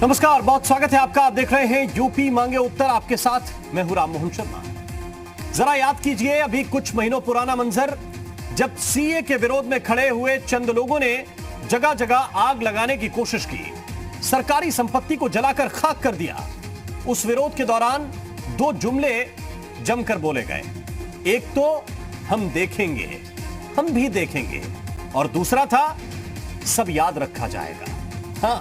नमस्कार, बहुत स्वागत है आपका। आप देख रहे हैं यूपी मांगे उत्तर, आपके साथ मैं हूं राम मोहन शर्मा। जरा याद कीजिए अभी कुछ महीनों पुराना मंजर, जब सीए के विरोध में खड़े हुए चंद लोगों ने जगह जगह आग लगाने की कोशिश की, सरकारी संपत्ति को जलाकर खाक कर दिया। उस विरोध के दौरान दो जुमले जमकर बोले गए, एक तो हम देखेंगे, हम भी देखेंगे, और दूसरा था सब याद रखा जाएगा। हां,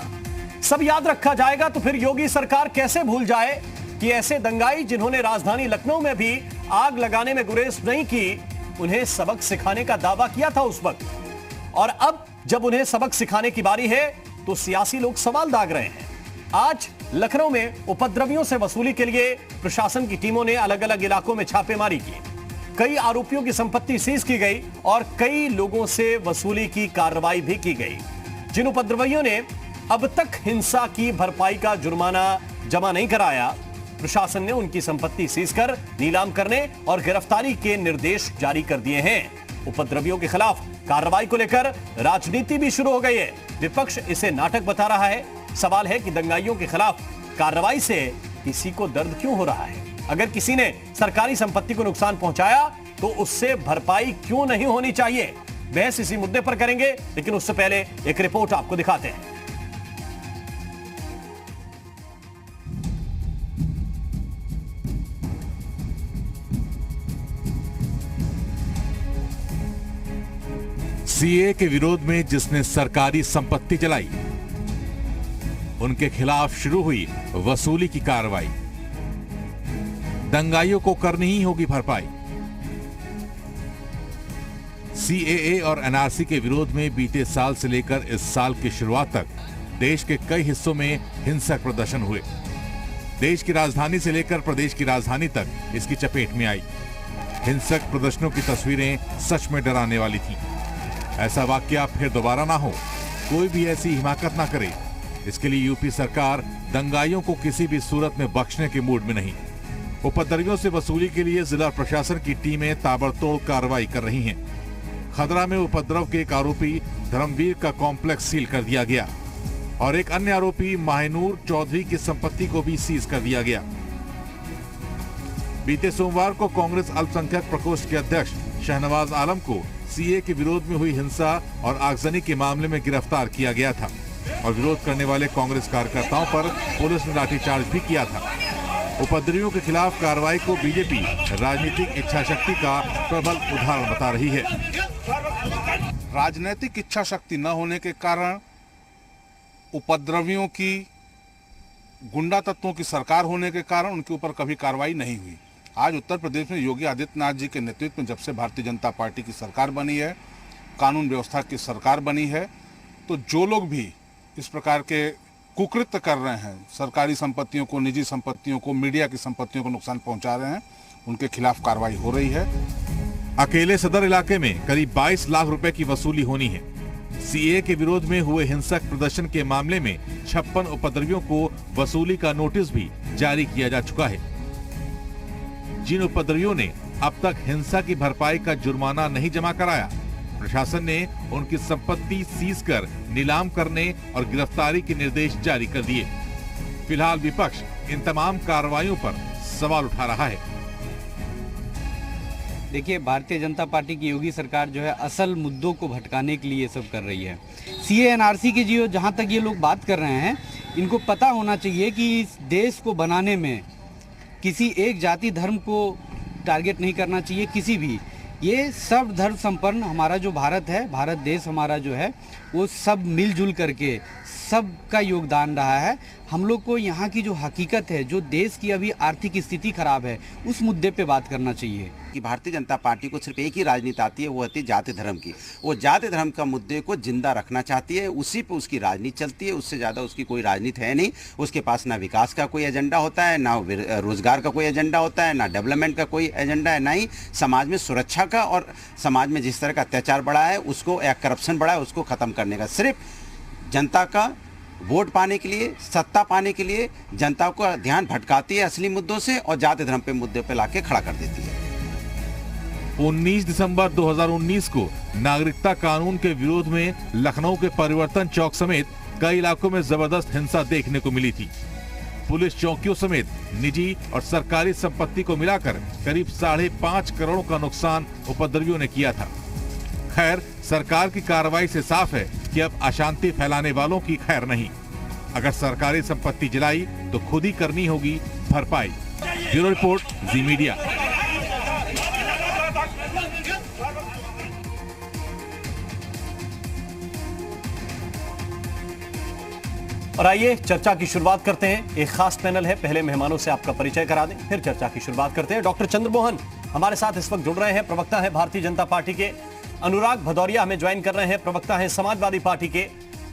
सब याद रखा जाएगा तो फिर योगी सरकार कैसे भूल जाए कि ऐसे दंगाई जिन्होंने राजधानी लखनऊ में भी आग लगाने में गुरेज नहीं की, उन्हें सबक सिखाने का दावा किया था उस वक्त। और अब जब उन्हें सबक सिखाने की बारी है तो सियासी लोग सवाल दाग रहे हैं। आज लखनऊ में उपद्रवियों से वसूली के लिए प्रशासन की टीमों ने अलग अलग इलाकों में छापेमारी की। कई आरोपियों की संपत्ति सीज की गई और कई लोगों से वसूली की कार्रवाई भी की गई। जिन उपद्रवियों ने अब तक हिंसा की भरपाई का जुर्माना जमा नहीं कराया, प्रशासन ने उनकी संपत्ति सीज कर नीलाम करने और गिरफ्तारी के निर्देश जारी कर दिए हैं। उपद्रवियों के खिलाफ कार्रवाई को लेकर राजनीति भी शुरू हो गई है। विपक्ष इसे नाटक बता रहा है। सवाल है कि दंगाइयों के खिलाफ कार्रवाई से किसी को दर्द क्यों हो रहा है? अगर किसी ने सरकारी संपत्ति को नुकसान पहुंचाया तो उससे भरपाई क्यों नहीं होनी चाहिए? बहस इसी मुद्दे पर करेंगे, लेकिन उससे पहले एक रिपोर्ट आपको दिखाते हैं। सीए के विरोध में जिसने सरकारी संपत्ति जलाई, उनके खिलाफ शुरू हुई वसूली की कार्रवाई। दंगाइयों को करनी ही होगी भरपाई। सीएए और एनआरसी के विरोध में बीते साल से लेकर इस साल की शुरुआत तक देश के कई हिस्सों में हिंसक प्रदर्शन हुए। देश की राजधानी से लेकर प्रदेश की राजधानी तक इसकी चपेट में आई। हिंसक प्रदर्शनों की तस्वीरें सच में डराने वाली थीं। ऐसा वाकया फिर दोबारा ना हो, कोई भी ऐसी हिमाकत ना करे, इसके लिए यूपी सरकार दंगाइयों को किसी भी सूरत में बख्शने के मूड में नहीं। उपद्रवियों से वसूली के लिए जिला प्रशासन की टीमें ताबड़तोड़ कार्रवाई कर रही हैं। खदरा में उपद्रव के एक आरोपी धर्मवीर का कॉम्प्लेक्स सील कर दिया गया और एक अन्य आरोपी माहिनूर चौधरी की संपत्ति को भी सीज कर दिया गया। बीते सोमवार को कांग्रेस अल्पसंख्यक प्रकोष्ठ के अध्यक्ष शहनवाज आलम को सीए के विरोध में हुई हिंसा और आगजनी के मामले में गिरफ्तार किया गया था और विरोध करने वाले कांग्रेस कार्यकर्ताओं पर पुलिस ने लाठीचार्ज भी किया था। उपद्रवियों के खिलाफ कार्रवाई को बीजेपी राजनीतिक इच्छाशक्ति का प्रबल उदाहरण बता रही है। राजनीतिक इच्छा शक्ति न होने के कारण उपद्रवियों की, गुंडा तत्वों की सरकार होने के कारण उनके ऊपर कभी कार्रवाई नहीं हुई। आज उत्तर प्रदेश में योगी आदित्यनाथ जी के नेतृत्व में जब से भारतीय जनता पार्टी की सरकार बनी है, कानून व्यवस्था की सरकार बनी है, तो जो लोग भी इस प्रकार के कुकृत्य कर रहे हैं, सरकारी संपत्तियों को, निजी संपत्तियों को, मीडिया की संपत्तियों को नुकसान पहुंचा रहे हैं, उनके खिलाफ कार्रवाई हो रही है। अकेले सदर इलाके में करीब 22 लाख रुपए की वसूली होनी है। सीए के विरोध में हुए हिंसक प्रदर्शन के मामले में 56 उपद्रवियों को वसूली का नोटिस भी जारी किया जा चुका है। जिन उपद्रवियों ने अब तक हिंसा की भरपाई का जुर्माना नहीं जमा कराया, प्रशासन ने उनकी संपत्ति सीज कर नीलाम करने और गिरफ्तारी के निर्देश जारी कर दिए। फिलहाल विपक्ष इन तमाम कार्रवाइयों पर सवाल उठा रहा है। देखिए, भारतीय जनता पार्टी की योगी सरकार जो है असल मुद्दों को भटकाने के लिए ये सब कर रही है। सीए एनआरसी की जो जहाँ तक ये लोग बात कर रहे हैं, इनको पता होना चाहिए कि इस देश को बनाने में किसी एक जाति धर्म को टारगेट नहीं करना चाहिए। किसी भी, ये सब धर्म संपन्न हमारा जो भारत है, भारत देश हमारा जो है, वो सब मिलजुल करके सबका योगदान रहा है। हम लोग को यहाँ की जो हकीकत है, जो देश की अभी आर्थिक स्थिति खराब है, उस मुद्दे पे बात करना चाहिए। कि भारतीय जनता पार्टी को सिर्फ एक ही राजनीति आती है, वो होती है जाति धर्म की। वो जाति धर्म का मुद्दे को जिंदा रखना चाहती है, उसी पे उसकी राजनीति चलती है। उससे ज़्यादा उसकी कोई राजनीति है नहीं। उसके पास ना विकास का कोई एजेंडा होता है, ना रोजगार का कोई एजेंडा होता है, ना डेवलपमेंट का कोई एजेंडा है, ना ही समाज में सुरक्षा का और समाज में जिस तरह का अत्याचार बढ़ा है उसको, या करप्शन बढ़ा है उसको ख़त्म करने का। सिर्फ जनता का वोट पाने के लिए, सत्ता पाने के लिए जनता को ध्यान भटकाती है असली मुद्दों से और जाति धर्म पे मुद्दे पे लाके खड़ा कर देती है। 19 दिसंबर 2019 को नागरिकता कानून के विरोध में लखनऊ के परिवर्तन चौक समेत कई इलाकों में जबरदस्त हिंसा देखने को मिली थी। पुलिस चौकियों समेत निजी और सरकारी संपत्ति को मिलाकर करीब 5.5 करोड़ का नुकसान उपद्रवियों ने किया था। खैर, सरकार की कार्रवाई से साफ है कि अब अशांति फैलाने वालों की खैर नहीं। अगर सरकारी संपत्ति जलाई तो खुद ही करनी होगी भरपाई। ब्यूरो रिपोर्ट, जी मीडिया। और आइए चर्चा की शुरुआत करते हैं। एक खास पैनल है, पहले मेहमानों से आपका परिचय करा दें, फिर चर्चा की शुरुआत करते हैं। डॉक्टर चंद्रमोहन हमारे साथ इस वक्त जुड़ रहे हैं, प्रवक्ता है भारतीय जनता पार्टी के। अनुराग भदौरिया हमें ज्वाइन कर रहे हैं, प्रवक्ता है समाजवादी पार्टी के।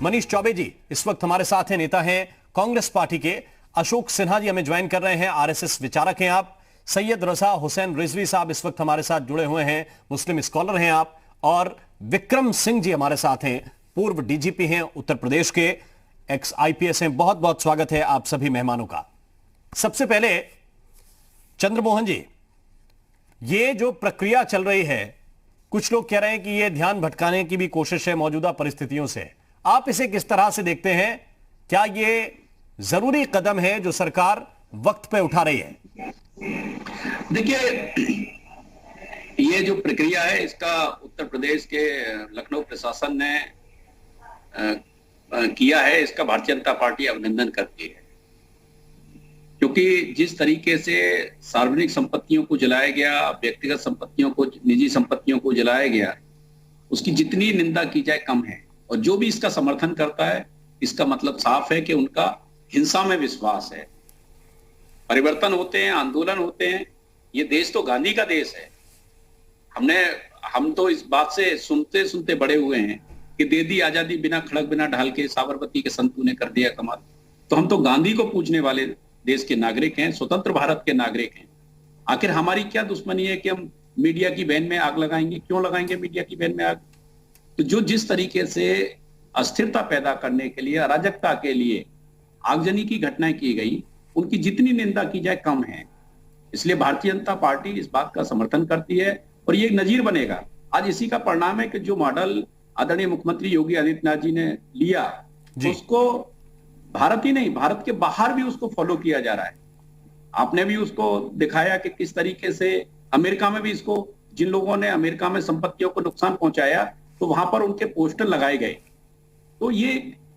मनीष चौबे जी इस वक्त हमारे साथ हैं, नेता हैं कांग्रेस पार्टी के। अशोक सिन्हा जी हमें ज्वाइन कर रहे हैं, आरएसएस विचारक हैं आप। सैयद रजा हुसैन रिजवी साहब इस वक्त हमारे साथ जुड़े हुए हैं, मुस्लिम स्कॉलर हैं आप। और विक्रम सिंह जी हमारे साथ हैं, पूर्व डीजीपी हैं उत्तर प्रदेश के, एक्स आईपीएस हैं। बहुत बहुत स्वागत है आप सभी मेहमानों का। सबसे पहले चंद्रमोहन जी, ये जो प्रक्रिया चल रही है, कुछ लोग कह रहे हैं कि ये ध्यान भटकाने की भी कोशिश है मौजूदा परिस्थितियों से। आप इसे किस तरह से देखते हैं? क्या ये जरूरी कदम है जो सरकार वक्त पे उठा रही है? देखिए, ये जो प्रक्रिया है इसका उत्तर प्रदेश के लखनऊ प्रशासन ने किया है, इसका भारतीय जनता पार्टी अभिनंदन करती है। क्योंकि जिस तरीके से सार्वजनिक संपत्तियों को जलाया गया, व्यक्तिगत संपत्तियों को, निजी संपत्तियों को जलाया गया, उसकी जितनी निंदा की जाए कम है। और जो भी इसका समर्थन करता है, इसका मतलब साफ है कि उनका हिंसा में विश्वास है। परिवर्तन होते हैं, आंदोलन होते हैं। ये देश तो गांधी का देश है। हम तो इस बात से सुनते सुनते बड़े हुए हैं कि दे दी आजादी बिना खड़क बिना ढाल के, साबरमती के संतों ने कर दिया कमाल। तो हम तो गांधी को पूजने वाले देश के नागरिक हैं, स्वतंत्र भारत के नागरिक हैं। आखिर हमारी क्या दुश्मनी है कि हम मीडिया की वैन में आग लगाएंगे? क्यों लगाएंगे मीडिया की वैन में आग? तो जो जिस तरीके से अस्थिरता पैदा करने के लिए, अराजकता के लिए आगजनी की घटनाएं की गई, उनकी जितनी निंदा की जाए कम है। इसलिए भारतीय जनता पार्टी इस बात का समर्थन करती है और ये एक नजीर बनेगा। आज इसी का परिणाम है कि जो मॉडल आदरणीय मुख्यमंत्री योगी आदित्यनाथ जी ने लिया, उसको भारत ही नहीं, भारत के बाहर भी उसको फॉलो किया जा रहा है। आपने भी उसको दिखाया कि किस तरीके से अमेरिका में भी इसको, जिन लोगों ने अमेरिका में संपत्तियों को नुकसान पहुंचाया, तो वहां पर उनके पोस्टर लगाए गए। तो ये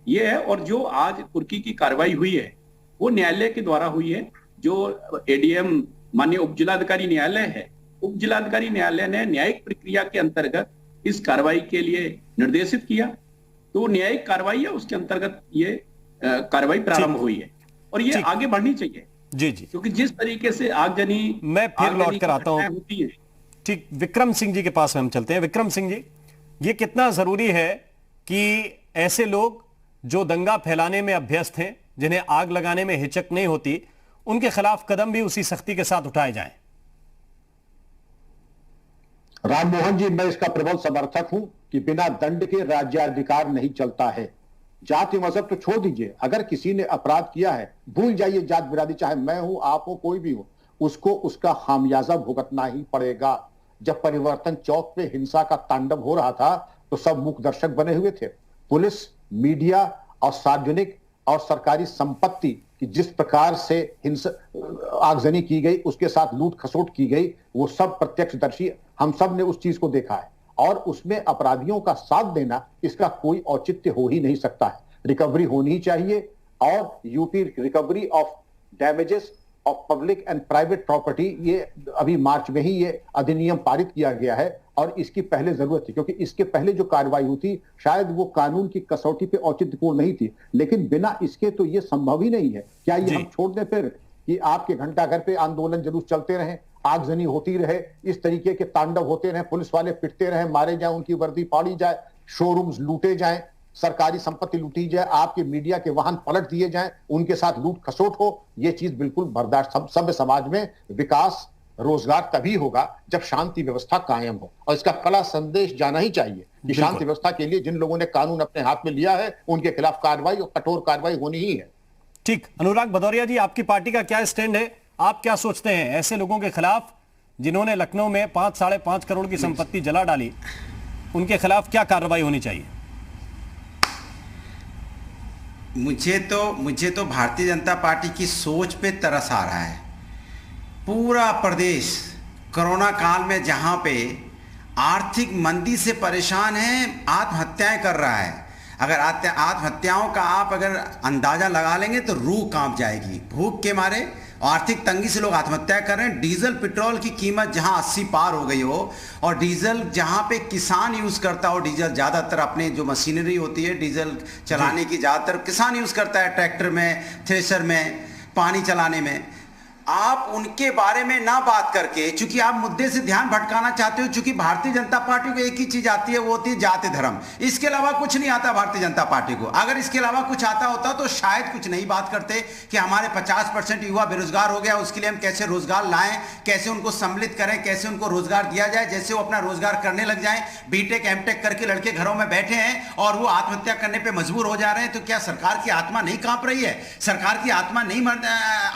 है। और जो आज कुर्की की कार्रवाई हुई है, वो न्यायालय के द्वारा हुई है। जो एडीएम माननीय उप जिलाधिकारी न्यायालय है, उप जिलाधिकारी न्यायालय ने न्यायिक प्रक्रिया के अंतर्गत इस कार्रवाई के लिए निर्देशित किया। तो न्यायिक कार्रवाई है, उसके अंतर्गत ये कार्रवाई प्रारंभ हुई है और ये आगे बढ़नी चाहिए। जी जी, क्योंकि जिस तरीके से आगजनी, मैं फिर लौट कर आता हूं। ठीक, विक्रम सिंह जी के पास हम चलते हैं। विक्रम सिंह जी, ये कितना जरूरी है कि ऐसे लोग जो दंगा फैलाने में अभ्यस्त हैं, जिन्हें आग लगाने में हिचक नहीं होती, उनके खिलाफ कदम भी उसी सख्ती के साथ उठाए जाएं? राम मोहन जी, मैं इसका प्रबल समर्थक हूं कि बिना दंड के राज्याधिकार नहीं चलता है। जाति मजहब तो छोड़ दीजिए, अगर किसी ने अपराध किया है, भूल जाइए जात बिरादरी, चाहे मैं हूं, आप हो, कोई भी हो, उसको उसका खामियाजा भुगतना ही पड़ेगा। जब परिवर्तन चौक पे हिंसा का तांडव हो रहा था तो सब मूक दर्शक बने हुए थे। पुलिस, मीडिया और सार्वजनिक और सरकारी संपत्ति की जिस प्रकार से हिंसा, आगजनी की गई, उसके साथ लूट खसोट की गई, वो सब प्रत्यक्षदर्शी, हम सब ने उस चीज को देखा है। और उसमें अपराधियों का साथ देना, इसका कोई औचित्य हो ही नहीं सकता है। रिकवरी होनी चाहिए और UP recovery of damages of public and private property, ये अभी मार्च में ही ये अधिनियम पारित किया गया है और इसकी पहले जरूरत थी, क्योंकि इसके पहले जो कार्रवाई हुई थी शायद वो कानून की कसौटी पे औचित्यपूर्ण नहीं थी, लेकिन बिना इसके तो ये संभव ही नहीं है। क्या ये हम छोड़ दें फिर कि आपके घंटा घर पे आंदोलन जरूर चलते रहे, आगजनी होती रहे, इस तरीके के तांडव होते रहे, पुलिस वाले पिटते रहे, मारे जाए, उनकी वर्दी फाड़ी जाए, शोरूम्स लूटे जाए, सरकारी संपत्ति लूटी जाए, आपके मीडिया के वाहन पलट दिए जाएं, उनके साथ लूट खसोट हो? ये चीज बिल्कुल बर्दाश्त। सभ्य समाज में विकास, रोजगार तभी होगा जब शांति व्यवस्था कायम हो, और इसका कड़ा संदेश जाना ही चाहिए कि शांति व्यवस्था के लिए जिन लोगों ने कानून अपने हाथ में लिया है, उनके खिलाफ कार्रवाई और कठोर कार्रवाई होनी ही है। ठीक, अनुराग भदौरिया जी, आपकी पार्टी का क्या स्टैंड है? आप क्या सोचते हैं ऐसे लोगों के खिलाफ जिन्होंने लखनऊ में 5-5.5 करोड़ की संपत्ति जला डाली, उनके खिलाफ क्या कार्रवाई होनी चाहिए? मुझे तो भारतीय जनता पार्टी की सोच पे तरस आ रहा है। पूरा प्रदेश कोरोना काल में जहाँ पे आर्थिक मंदी से परेशान है, आत्महत्याएं कर रहा है। अगर आत्महत्याओं का आप अगर अंदाजा लगा लेंगे तो रूह कांप जाएगी। भूख के मारे आर्थिक तंगी से लोग आत्महत्या कर रहे हैं। डीजल पेट्रोल की कीमत जहां 80 पार हो गई हो और डीजल जहां पे किसान यूज करता हो, डीजल ज्यादातर अपने जो मशीनरी होती है डीजल चलाने की ज्यादातर किसान यूज करता है, ट्रैक्टर में, थ्रेशर में, पानी चलाने में। आप उनके बारे में ना बात करके, चूंकि आप मुद्दे से ध्यान भटकाना चाहते हो, चूंकि भारतीय जनता पार्टी को एक ही चीज आती है, वो होती है जाति धर्म। इसके अलावा कुछ नहीं आता भारतीय जनता पार्टी को। अगर इसके अलावा कुछ आता होता तो शायद कुछ नहीं बात करते कि हमारे 50% युवा बेरोजगार हो गया, उसके लिए हम कैसे रोजगार लाएं, कैसे उनको सम्मिलित करें, कैसे उनको रोजगार दिया जाए, जैसे वो अपना रोजगार करने लग जाएं। बीटेक एमटेक करके लड़के घरों में बैठे हैं और वो आत्महत्या करने पर मजबूर हो जा रहे हैं। तो क्या सरकार की आत्मा नहीं कांप रही है? सरकार की आत्मा नहीं,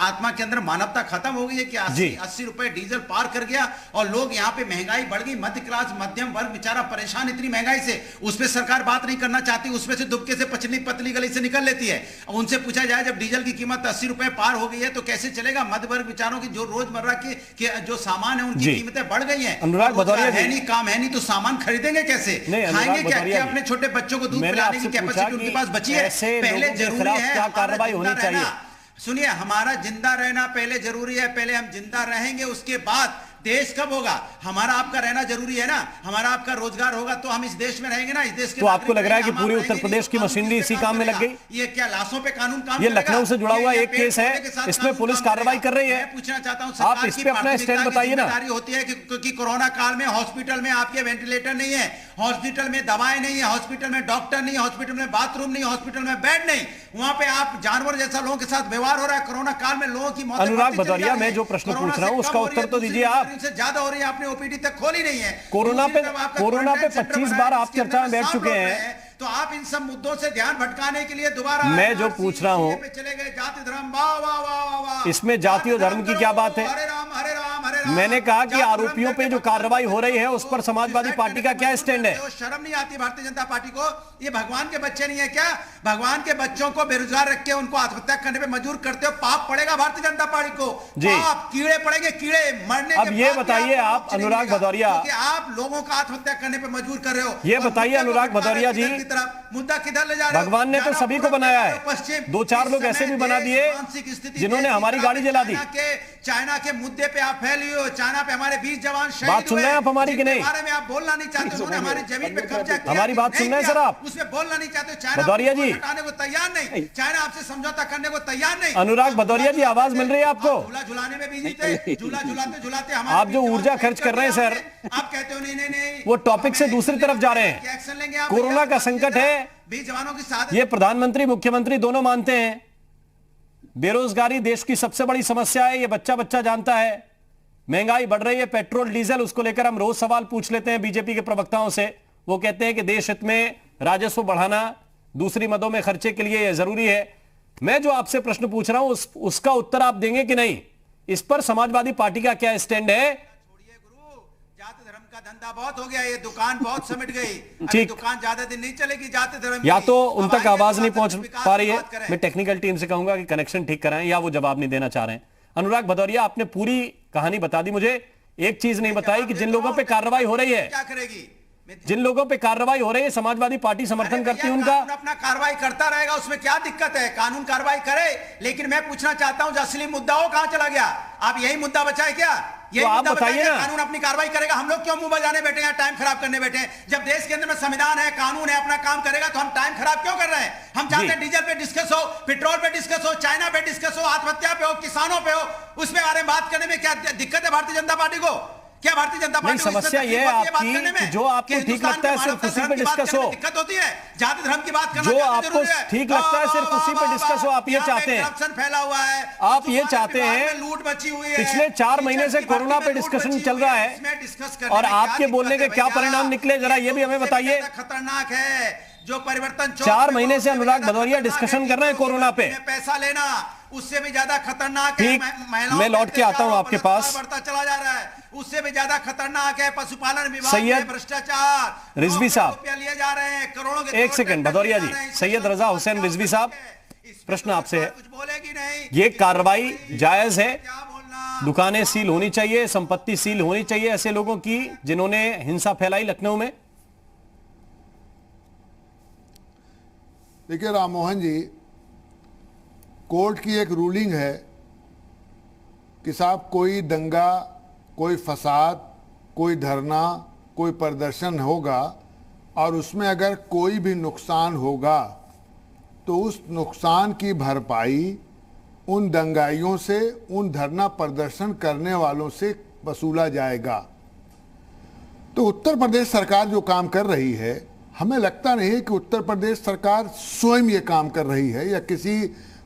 आत्मा के अंदर मानवता खत्म हो गई है कि 80 रुपए डीजल पार कर गया और लोग यहाँ पे महंगाई बढ़ गई, मध्य क्लास मध्यम वर्ग बेचारा परेशान इतनी महंगाई से। उस पे सरकार बात नहीं करना चाहती, उसमें से दुबके से पतली पतली गली से निकल लेती है। उनसे पूछा जाए जब डीजल की कीमत 80 रुपए पार हो गई है तो कैसे चलेगा? मध्य वर्ग बेचारों की जो रोजमर्रा की जो सामान है उनकी कीमतें बढ़ गई है। अनुराग भदौरिया है नहीं, काम है नहीं, तो सामान खरीदेंगे कैसे? खाएंगे क्या? अपने छोटे बच्चों को दूध पिलाने की कैपेसिटी उनके पास बची है? पहले जरूरी है कार्रवाई होनी चाहिए। सुनिए, हमारा जिंदा रहना पहले जरूरी है, पहले हम जिंदा रहेंगे, उसके बाद देश कब होगा? हमारा आपका रहना जरूरी है ना, हमारा आपका रोजगार होगा तो हम इस देश में रहेंगे ना, इस देश के। तो आपको लग रहा है कि पूरे उत्तर प्रदेश की मशीनरी इसी काम में लग गई? ये क्या लाशों पे कानून काम? ये लखनऊ से जुड़ा हुआ एक केस है, इसमें पुलिस कार्रवाई कर रही है। मैं पूछना चाहता हूं, आप इस पे अपना स्टैंड बताइए ना। होती है क्योंकि कोरोना काल में हॉस्पिटल में आपके वेंटिलेटर नहीं है, हॉस्पिटल में दवाएं नहीं है, हॉस्पिटल में डॉक्टर नहीं, हॉस्पिटल में बाथरूम नहीं, हॉस्पिटल में बेड नहीं, वहां पे आप जानवर जैसा लोगों के साथ व्यवहार हो रहा है। कोरोना काल में लोगों की मौत। अनुराग भदौरिया, मैं जो प्रश्न पूछ रहा हूं उसका उत्तर तो दीजिए आप। ज्यादा हो रही है, आपने ओपीडी तक खोली नहीं है। कोरोना पे 25 बार आप चर्चा में बैठ चुके हैं, तो आप इन सब मुद्दों से ध्यान भटकाने के लिए दोबारा मैं जो पूछ रहा हूं, चले गए जाति धर्म, वाह वाह वाह वाह, इसमें जाति और धर्म की क्या बात है? हरे राम हरे राम हरे राम। मैंने कहा कि आरोपियों पे जो कार्रवाई हो रही है उस पर समाजवादी पार्टी का क्या स्टैंड है? शर्म नहीं आती भारतीय जनता पार्टी को? ये भगवान के बच्चे नहीं है क्या? भगवान के बच्चों को बेरोजगार रख के उनको आत्महत्या करने पे मजबूर करते हो, पाप पड़ेगा भारतीय जनता पार्टी को। पाप, कीड़े पड़ेंगे, कीड़े मरने के। अब ये बताइए आप अनुराग भदौरिया, आप लोगों को आत्महत्या करने पे मजबूर कर रहे हो। ये बताइए अनुराग भदौरिया जी, मुद्दा किधर ले जा रहे हो? भगवान ने तो सभी को बनाया है, 2-4 लोग ऐसे भी बना दिए जिन्होंने हमारी गाड़ी जला दी। चाइना के मुद्दे पे आप फैली हो, चाइना पे हमारे 20 जवान शहीद हुए। बात सुन रहे हैं आप हमारी कि नहीं? बारे में आप बोलना नहीं चाहते, उन्होंने हमारी जमीन पे कब्जा किया। हमारी बात सुन रहे हैं सर आप? उसमें बोलना नहीं चाहते। चाइना भदौरिया जी हटाने को तैयार नहीं, चाइना आपसे समझौता करने को तैयार नहीं। अनुराग भदौरिया जी, आवाज मिल रही है आपको? झूला झुलाने में बिजी थे, झूला झुलाते झुलाते आप जो ऊर्जा खर्च कर रहे हैं सर, आप कहते हो नहीं, वो टॉपिक से दूसरी तरफ जा रहे हैं। एक्शन लेंगे। कोरोना का संकट है, 20 जवानों की साथ, ये प्रधानमंत्री मुख्यमंत्री दोनों मानते हैं। बेरोजगारी देश की सबसे बड़ी समस्या है, ये बच्चा बच्चा जानता है। महंगाई बढ़ रही है, पेट्रोल डीजल, उसको लेकर हम रोज सवाल पूछ लेते हैं बीजेपी के प्रवक्ताओं से। वो कहते हैं कि देश हित में राजस्व बढ़ाना दूसरी मदों में खर्चे के लिए जरूरी है। मैं जो आपसे प्रश्न पूछ रहा हूं उसका उत्तर आप देंगे कि नहीं? इस पर समाजवादी पार्टी का क्या स्टैंड है? छोड़िए गुरु, जाति धर्म का धंधा बहुत हो गया, ये दुकान बहुत समेट गई। ठीक, दुकान ज्यादा दिन नहीं चलेगी जाति धर्म। या तो उन तक आवाज नहीं पहुंच पा रही है, मैं टेक्निकल टीम से कहूंगा कि कनेक्शन ठीक कराएं, या वो जवाब नहीं देना चाह रहे हैं। अनुराग भदौरिया, आपने पूरी कहानी बता दी, मुझे एक चीज नहीं बताई कि जिन लोगों पे कार्रवाई हो रही है, क्या करेगी? जिन लोगों पे कार्रवाई हो रही है, समाजवादी पार्टी समर्थन करती है उनका। अपना कार्रवाई करता रहेगा, उसमें क्या दिक्कत है? कानून कार्रवाई करे, लेकिन मैं पूछना चाहता हूं असली मुद्दा हो कहां चला गया? आप यही मुद्दा बचाए क्या? तो आप बताइए ना, कानून अपनी कार्रवाई करेगा, हम लोग क्यों मुंह बजाने बैठे हैं, टाइम खराब करने बैठे हैं? जब देश के अंदर में संविधान है, कानून है, अपना काम करेगा तो हम टाइम खराब क्यों कर रहे हैं? हम चाहते हैं डीजल पे डिस्कस हो, पेट्रोल पे डिस्कस हो, चाइना पे डिस्कस हो, आत्महत्या पे हो, किसानों पे हो, उसमें बारे में बात करने में क्या दिक्कत है भारतीय जनता पार्टी को? क्या भारतीय जनता पार्टी समस्या ये है आपकी कि जो आपको ठीक लगता है सिर्फ उसी पे डिस्कस हो, दिक्कत होती है? जाति धर्म की बात करना जो आपको ठीक लगता है सिर्फ उसी पे डिस्कस हो, आप ये चाहते हैं? करप्शन फैला हुआ है, आप ये चाहते हैं। लूट मची हुई है, पिछले 4 महीने से कोरोना पे डिस्कशन चल रहा है और आपके बोलने के क्या परिणाम निकले, जरा ये भी हमें बताइए। खतरनाक है जो परिवर्तन 4 महीने से अनुराग भदौरिया डिस्कशन कर रहे हैं कोरोना पे, पैसा लेना उससे भी ज्यादा खतरनाक है। मैं लौट के आता हूं आपके पास। बढ़ता चला जा रहा है, उससे भी ज्यादा खतरनाक है पशुपालन विभाग सैयद भ्रष्टाचार, रिजवी साहब, लिए जा रहे हैं करोड़ों के। 1 सेकंड भदौरिया जी, सैयद रजा हुसैन रिजवी साहब, प्रश्न आपसे है, ये कार्रवाई जायज है? दुकानें सील होनी चाहिए, संपत्ति सील होनी चाहिए ऐसे लोगों की जिन्होंने हिंसा फैलाई लखनऊ में? देखिए राम मोहन जी, कोर्ट की एक रूलिंग है कि साहब कोई दंगा, कोई फसाद, कोई धरना, कोई प्रदर्शन होगा और उसमें अगर कोई भी नुकसान होगा तो उस नुकसान की भरपाई उन दंगाइयों से, उन धरना प्रदर्शन करने वालों से वसूला जाएगा। तो उत्तर प्रदेश सरकार जो काम कर रही है, हमें लगता नहीं है कि उत्तर प्रदेश सरकार स्वयं ये काम कर रही है या किसी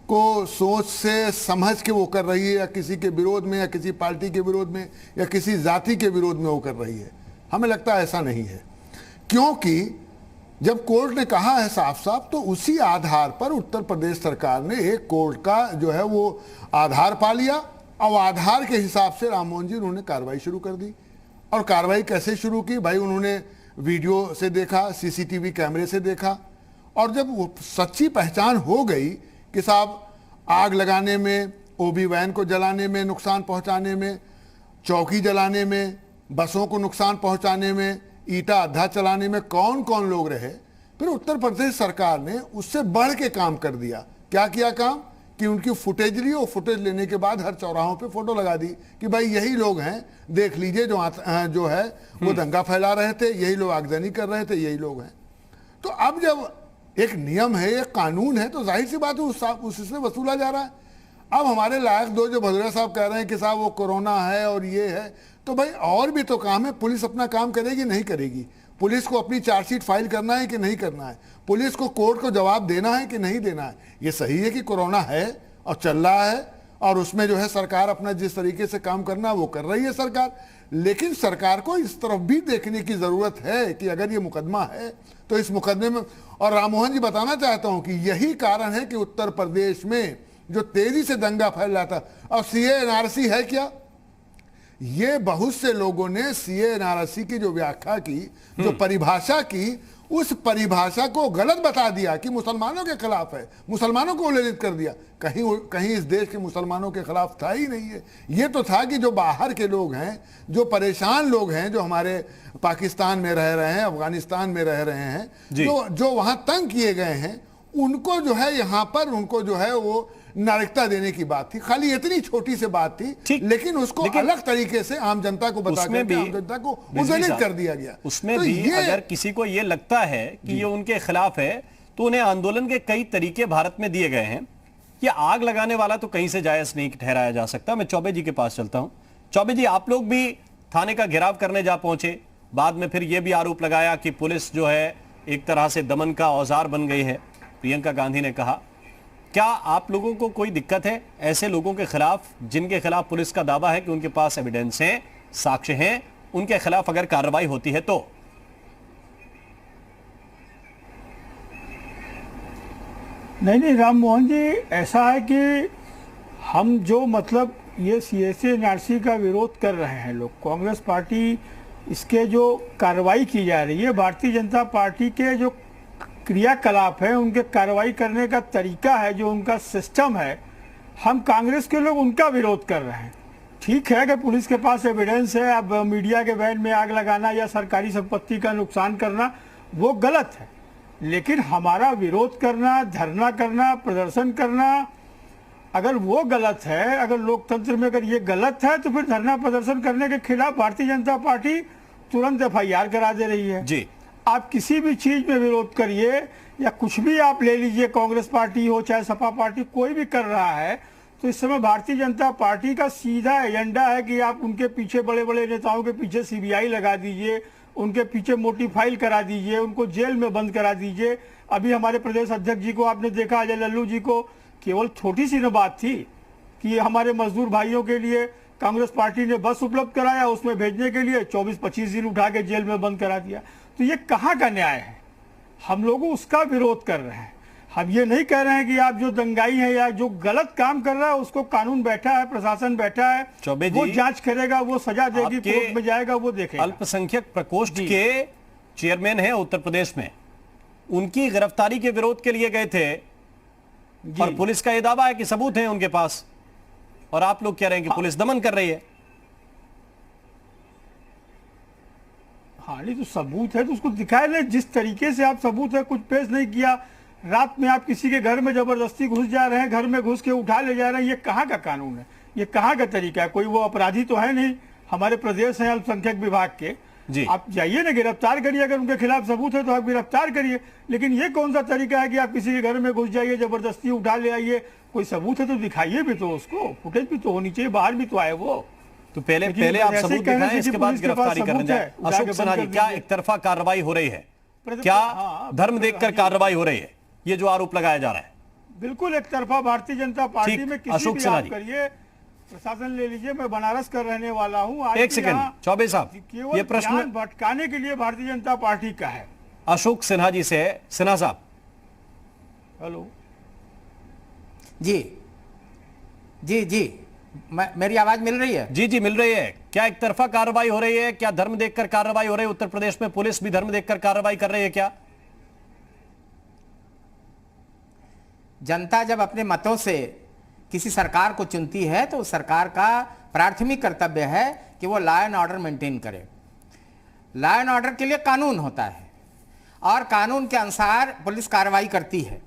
को सोच से समझ के वो कर रही है, या किसी के विरोध में, या किसी पार्टी के विरोध में, या किसी जाति के विरोध में वो कर रही है। हमें लगता है ऐसा नहीं है, क्योंकि जब कोर्ट ने कहा है साफ साफ, तो उसी आधार पर उत्तर प्रदेश सरकार ने एक कोर्ट का जो है वो आधार पा लिया और आधार के हिसाब से राम मोहन जी उन्होंने कार्रवाई शुरू कर दी। और कार्रवाई कैसे शुरू की भाई? उन्होंने वीडियो से देखा, सीसीटीवी कैमरे से देखा, और जब वो सच्ची पहचान हो गई कि साहब आग लगाने में, ओबी वैन को जलाने में, नुकसान पहुंचाने में, चौकी जलाने में, बसों को नुकसान पहुंचाने में, ईटा अद्धा चलाने में कौन कौन लोग रहे, फिर उत्तर प्रदेश सरकार ने उससे बढ़ के काम कर दिया। क्या किया काम? कि उनकी फुटेज ली और फुटेज लेने के बाद हर चौराहों पे फोटो लगा दी कि भाई यही लोग हैं, देख लीजिए, जो है वो दंगा फैला रहे थे, यही लोग आगजनी कर रहे थे, यही लोग हैं। तो अब जब एक नियम है, एक कानून है, तो जाहिर सी बात है उससे वसूला जा रहा है। अब हमारे लायक दो जो भदौरिया साहब कह रहे हैं कि साहब वो कोरोना है और ये है, तो भाई और भी तो काम है। पुलिस अपना काम करेगी नहीं करेगी? पुलिस को अपनी चार्जशीट फाइल करना है कि नहीं करना है? पुलिस को कोर्ट को जवाब देना है कि नहीं देना है? ये सही है कि कोरोना है और चल रहा है और उसमें जो है सरकार अपना जिस तरीके से काम करना वो कर रही है सरकार, लेकिन सरकार को इस तरफ भी देखने की जरूरत है कि अगर ये मुकदमा है तो इस मुकदमे में, और राम मोहन जी बताना चाहता हूं कि यही कारण है कि उत्तर प्रदेश में जो तेजी से दंगा फैल रहा था, और सीए एनआरसी है क्या? ये बहुत से लोगों ने सीए एनआरसी की जो व्याख्या की, जो परिभाषा की, उस परिभाषा को गलत बता दिया कि मुसलमानों के खिलाफ है, मुसलमानों को उल्लेखित कर दिया। कहीं इस देश के मुसलमानों के खिलाफ था ही नहीं है। ये तो था कि जो बाहर के लोग हैं, जो परेशान लोग हैं, जो हमारे पाकिस्तान में रह रहे हैं, अफगानिस्तान में रह रहे हैं, जो वहां तंग किए गए हैं, उनको जो है यहाँ पर उनको जो है वो नागरिकता देने की बात थी। खाली इतनी छोटी सी बात थी, लेकिन उसको अलग तरीके से आम जनता को बता करके आम जनता को उल्लेखित कर दिया गया। उसमें तो भी अगर किसी को ये लगता है कि ये उनके खिलाफ है, तो उन्हें आंदोलन के कई तरीके भारत में दिए गए हैं। ये आग लगाने वाला तो कहीं से जायज नहीं ठहराया जा सकता। मैं चौबे जी के पास चलता हूं। चौबे जी, आप लोग भी थाने का घेराव करने जा पहुंचे, बाद में फिर यह भी आरोप लगाया कि पुलिस जो है एक तरह से दमन का औजार बन गई है, प्रियंका गांधी ने कहा। क्या आप लोगों को कोई दिक्कत है ऐसे लोगों के खिलाफ जिनके खिलाफ पुलिस का दावा है कि उनके पास एविडेंस है, साक्ष्य हैं, उनके खिलाफ अगर कार्रवाई होती है तो? नहीं राम मोहन जी, ऐसा है कि हम जो मतलब ये सीएए एनआरसी का विरोध कर रहे हैं लोग, कांग्रेस पार्टी, इसके जो कार्रवाई की जा रही है, भारतीय जनता पार्टी के जो क्रियाकलाप है, उनके कार्रवाई करने का तरीका है, जो उनका सिस्टम है, हम कांग्रेस के लोग उनका विरोध कर रहे हैं। ठीक है कि पुलिस के पास एविडेंस है, अब मीडिया के वैन में आग लगाना या सरकारी संपत्ति का नुकसान करना वो गलत है, लेकिन हमारा विरोध करना, धरना करना, प्रदर्शन करना, अगर वो गलत है, अगर लोकतंत्र में अगर ये गलत है, तो फिर धरना प्रदर्शन करने के खिलाफ भारतीय जनता पार्टी तुरंत FIR करा दे रही है जी। आप किसी भी चीज में विरोध करिए या कुछ भी आप ले लीजिए, कांग्रेस पार्टी हो चाहे सपा पार्टी, कोई भी कर रहा है, तो इस समय भारतीय जनता पार्टी का सीधा एजेंडा है कि आप उनके पीछे, बड़े बड़े नेताओं के पीछे CBI लगा दीजिए, उनके पीछे मोटी फाइल करा दीजिए, उनको जेल में बंद करा दीजिए। अभी हमारे प्रदेश अध्यक्ष जी को आपने देखा, अजय लल्लू जी को, केवल छोटी सी न बात थी कि हमारे मजदूर भाइयों के लिए कांग्रेस पार्टी ने बस उपलब्ध कराया, उसमें भेजने के लिए 24-25 दिन उठा के जेल में बंद करा दिया। तो ये कहाँ का न्याय है? हम लोग उसका विरोध कर रहे हैं। हम ये नहीं कह रहे हैं कि आप जो दंगाई है या जो गलत काम कर रहा है उसको कानून बैठा है, प्रशासन बैठा है, वो जांच करेगा, वो सजा देगी, कोर्ट में जाएगा, वो देखेगा। अल्पसंख्यक प्रकोष्ठ के चेयरमैन हैं उत्तर प्रदेश में, उनकी गिरफ्तारी के विरोध के लिए गए थे और पुलिस का यह दावा है कि सबूत हैं उनके पास, और आप लोग कह रहे हैं कि पुलिस दमन कर रही है। हाँ, नहीं तो सबूत है तो उसको दिखाए ना। जिस तरीके से आप सबूत है कुछ पेश नहीं किया, रात में आप किसी के घर में जबरदस्ती घुस जा रहे हैं, घर में घुस के उठा ले जा रहे हैं, ये कहाँ का कानून है? ये कहाँ का तरीका है? कोई वो अपराधी तो है नहीं, हमारे प्रदेश है अल्पसंख्यक विभाग के जी। आप जाइए ना, गिरफ्तार करिए, अगर उनके खिलाफ सबूत है तो आप गिरफ्तार करिए। लेकिन ये कौन सा तरीका है कि आप किसी के घर में घुस जाइए, जबरदस्ती उठा ले आइए? कोई सबूत है तो दिखाइए भी, तो उसको फुटेज भी तो होनी चाहिए, बाहर भी तो आए वो। तो पहले आप सबूत दिखाएं, इसके बाद गिरफ्तारी करने जाए। अशोक सिन्हा जी, क्या एक तरफा कार्रवाई हो रही है? क्या धर्म देखकर कार्रवाई हो रही है? ये जो आरोप लगाया जा रहा है बिल्कुल एक तरफा। भारतीय जनता पार्टी में किसी भी आप करिए, प्रशासन ले लीजिए, मैं बनारस का रहने वाला हूँ। एक सेकंड चौबे साहब, ये प्रश्न भटकाने के लिए भारतीय जनता पार्टी का है। अशोक सिन्हा जी से है। सिन्हा साहब, हेलो जी जी जी, मेरी आवाज मिल रही है? जी जी मिल रही है। क्या एक तरफा कार्रवाई हो रही है? क्या धर्म देखकर कार्रवाई हो रही है? उत्तर प्रदेश में पुलिस भी धर्म देखकर कार्रवाई कर रही है क्या? जनता जब अपने मतों से किसी सरकार को चुनती है तो सरकार का प्राथमिक कर्तव्य है कि वो लॉ एंड ऑर्डर मेंटेन करे। लॉ एंड ऑर्डर के लिए कानून होता है और कानून के अनुसार पुलिस कार्रवाई करती है।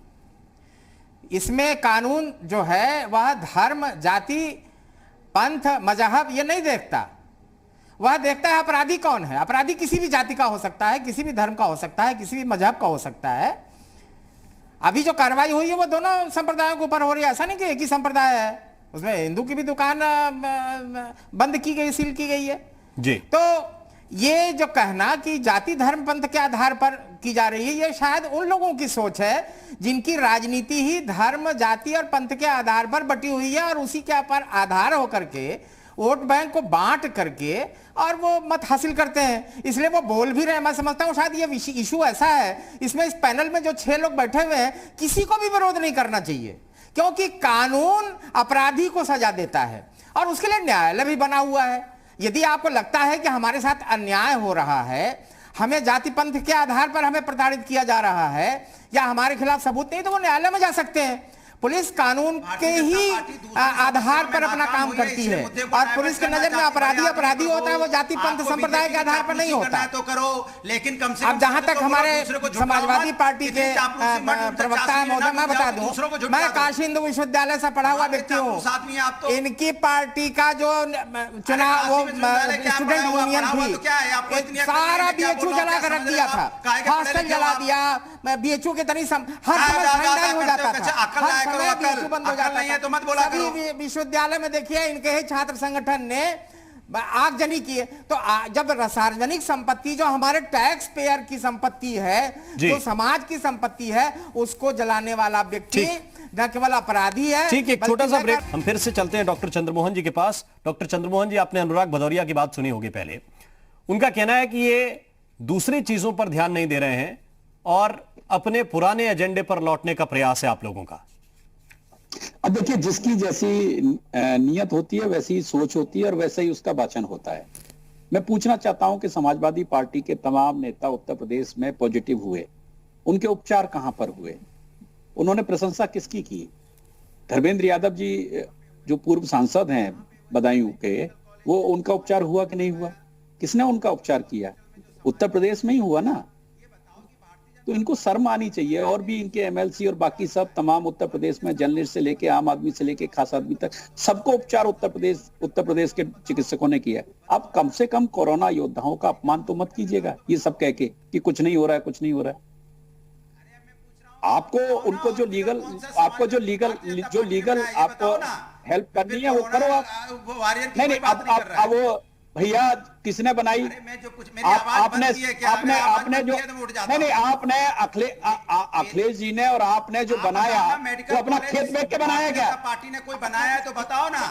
इसमें कानून जो है वह धर्म, जाति, पंथ, मजहब ये नहीं देखता। वह देखता है अपराधी कौन है। अपराधी किसी भी जाति का हो सकता है, किसी भी धर्म का हो सकता है, किसी भी मजहब का हो सकता है। अभी जो कार्रवाई हुई है वो दोनों संप्रदायों के ऊपर हो रही है। ऐसा नहीं कि एक ही संप्रदाय है, उसमें हिंदू की भी दुकान बंद की गई, सील की गई है जी। तो ये जो कहना कि जाति, धर्म, पंथ के आधार पर की जा रही है, ये शायद उन लोगों की सोच है जिनकी राजनीति ही धर्म, जाति और पंथ के आधार पर बटी हुई है और उसी के पर आधार होकर के वोट बैंक को बांट करके और वो मत हासिल करते हैं। इसलिए वो बोल भी रहे हैं। मैं समझता हूं शायद ये इशू ऐसा है, इसमें इस पैनल में जो 6 लोग बैठे हुए हैं, किसी को भी विरोध नहीं करना चाहिए, क्योंकि कानून अपराधी को सजा देता है और उसके लिए न्यायालय भी बना हुआ है। यदि आपको लगता है कि हमारे साथ अन्याय हो रहा है, हमें जाति पंथ के आधार पर हमें प्रताड़ित किया जा रहा है या हमारे खिलाफ सबूत नहीं, तो वो न्यायालय में जा सकते हैं। पुलिस कानून के ही आधार पर अपना काम करती है और पुलिस के नजर में अपराधी अपराधी होता है, वो जाति पंथ संप्रदाय के आधार पर नहीं होता। तो करो, लेकिन कम से अब जहां तक हमारे समाजवादी पार्टी के प्रवक्ता है महोदय, मैं बता दूं, मैं काशी हिंदू विश्वविद्यालय से पढ़ा हुआ व्यक्ति हूँ। इनकी पार्टी का जो चुनाव वो स्टूडेंट यूनियन थी, सारा बीएचयू जला कर रख दिया था, हॉस्टल जला दिया, बीएचयू के तनी हर समय हो जाता था, बंद हो जाता है। तो मत बोला सभी विश्वविद्यालय में देखिए इनके ही छात्र संगठन ने आगजनी की है। तो जब सार्वजनिक संपत्ति जो हमारे टैक्स पेयर की संपत्ति है, जो समाज की संपत्ति है, उसको जलाने वाला व्यक्ति न केवल अपराधी है। ठीक है, एक छोटा सा ब्रेक, हम फिर से चलते हैं डॉक्टर चंद्रमोहन जी के पास। डॉक्टर चंद्रमोहन जी, आपने अनुराग भदौरिया की बात सुनी होगी पहले। उनका कहना है कि ये दूसरी चीजों पर ध्यान नहीं दे रहे हैं और अपने पुराने एजेंडे पर लौटने का प्रयास है आप लोगों का। अब देखिए, जिसकी जैसी नियत होती है वैसी सोच होती है और वैसा ही उसका वाचन होता है। मैं पूछना चाहता हूं कि समाजवादी पार्टी के तमाम नेता उत्तर प्रदेश में पॉजिटिव हुए, उनके उपचार कहां पर हुए? उन्होंने प्रशंसा किसकी की? धर्मेंद्र यादव जी जो पूर्व सांसद हैं बदायूं के, वो उनका उपचार हुआ कि नहीं हुआ? किसने उनका उपचार किया? उत्तर प्रदेश में ही हुआ ना। तो इनको शर्म आनी चाहिए। और भी इनके एमएलसी और बाकी सब तमाम उत्तर प्रदेश में जर्नलिस्ट से लेके आम आदमी से लेके खास आदमी तक सबको उपचार उत्तर प्रदेश के चिकित्सकों ने किया। अब कम से कम कोरोना योद्धाओं का अपमान तो मत कीजिएगा ये सब कह के कि कुछ नहीं हो रहा है, कुछ नहीं हो रहा है। आपको उनको जो लीगल आपको हेल्प करनी है वो करो आप। नहीं अब वो भैया किसने बनाई? आपने जो नहीं आपने अखिलेश जी ने और आपने जो बनाया वो अपना खेत बेच के बनाया क्या? पार्टी ने कोई बनाया है तो बताओ ना।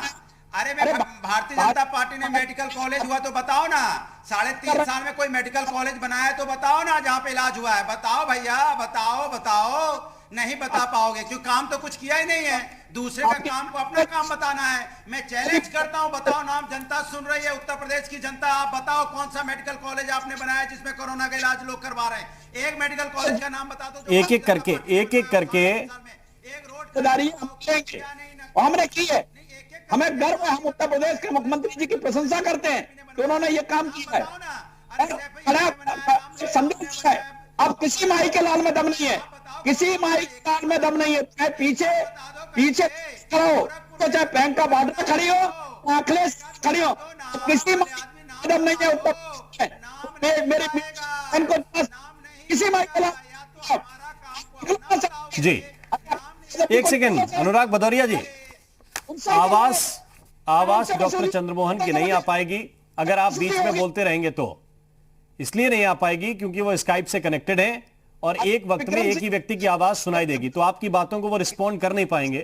अरे भारतीय जनता पार्टी ने मेडिकल कॉलेज हुआ तो बताओ ना। 3.5 साल में कोई मेडिकल कॉलेज बनाया है तो बताओ ना, जहाँ पे इलाज हुआ है। बताओ भैया, बताओ। नहीं बता पाओगे क्यों? काम तो कुछ किया ही नहीं है। दूसरे का काम को अपना काम बताना है। मैं चैलेंज करता हूं, बताओ नाम, जनता सुन रही है, उत्तर प्रदेश की जनता, आप बताओ कौन सा मेडिकल कॉलेज आपने बनाया जिसमें कोरोना का इलाज लोग करवा रहे हैं? एक मेडिकल कॉलेज का नाम बता दो। एक एक करके एक रोड जिम्मेदारी है, हम लेंगे और हमने की है। हमें गर्व है, हम उत्तर प्रदेश के मुख्यमंत्री जी की प्रशंसा करते हैं कि उन्होंने ये काम किया है और संदेश है। अब किसी माई के लाल में दम नहीं है, किसी माई के लाल में दम नहीं है। चाहे पीछे खड़ा हो, चाहे प्रियंका वाड्रा खड़ी हो, अखिलेश खड़ी हो, किसी माई के दम नहीं है उत्तर प्रदेश में। मेरी बहन को किसी माई के लाल। जी एक सेकेंड, अनुराग भदौरिया जी, आवाज डॉक्टर चंद्रमोहन की नहीं आ पाएगी अगर आप बीच में बोलते रहेंगे तो। इसलिए नहीं आ पाएगी क्योंकि वो स्काइप से कनेक्टेड है और एक वक्त में एक ही व्यक्ति की आवाज सुनाई देगी, तो आपकी बातों को वो रिस्पॉन्ड कर नहीं पाएंगे,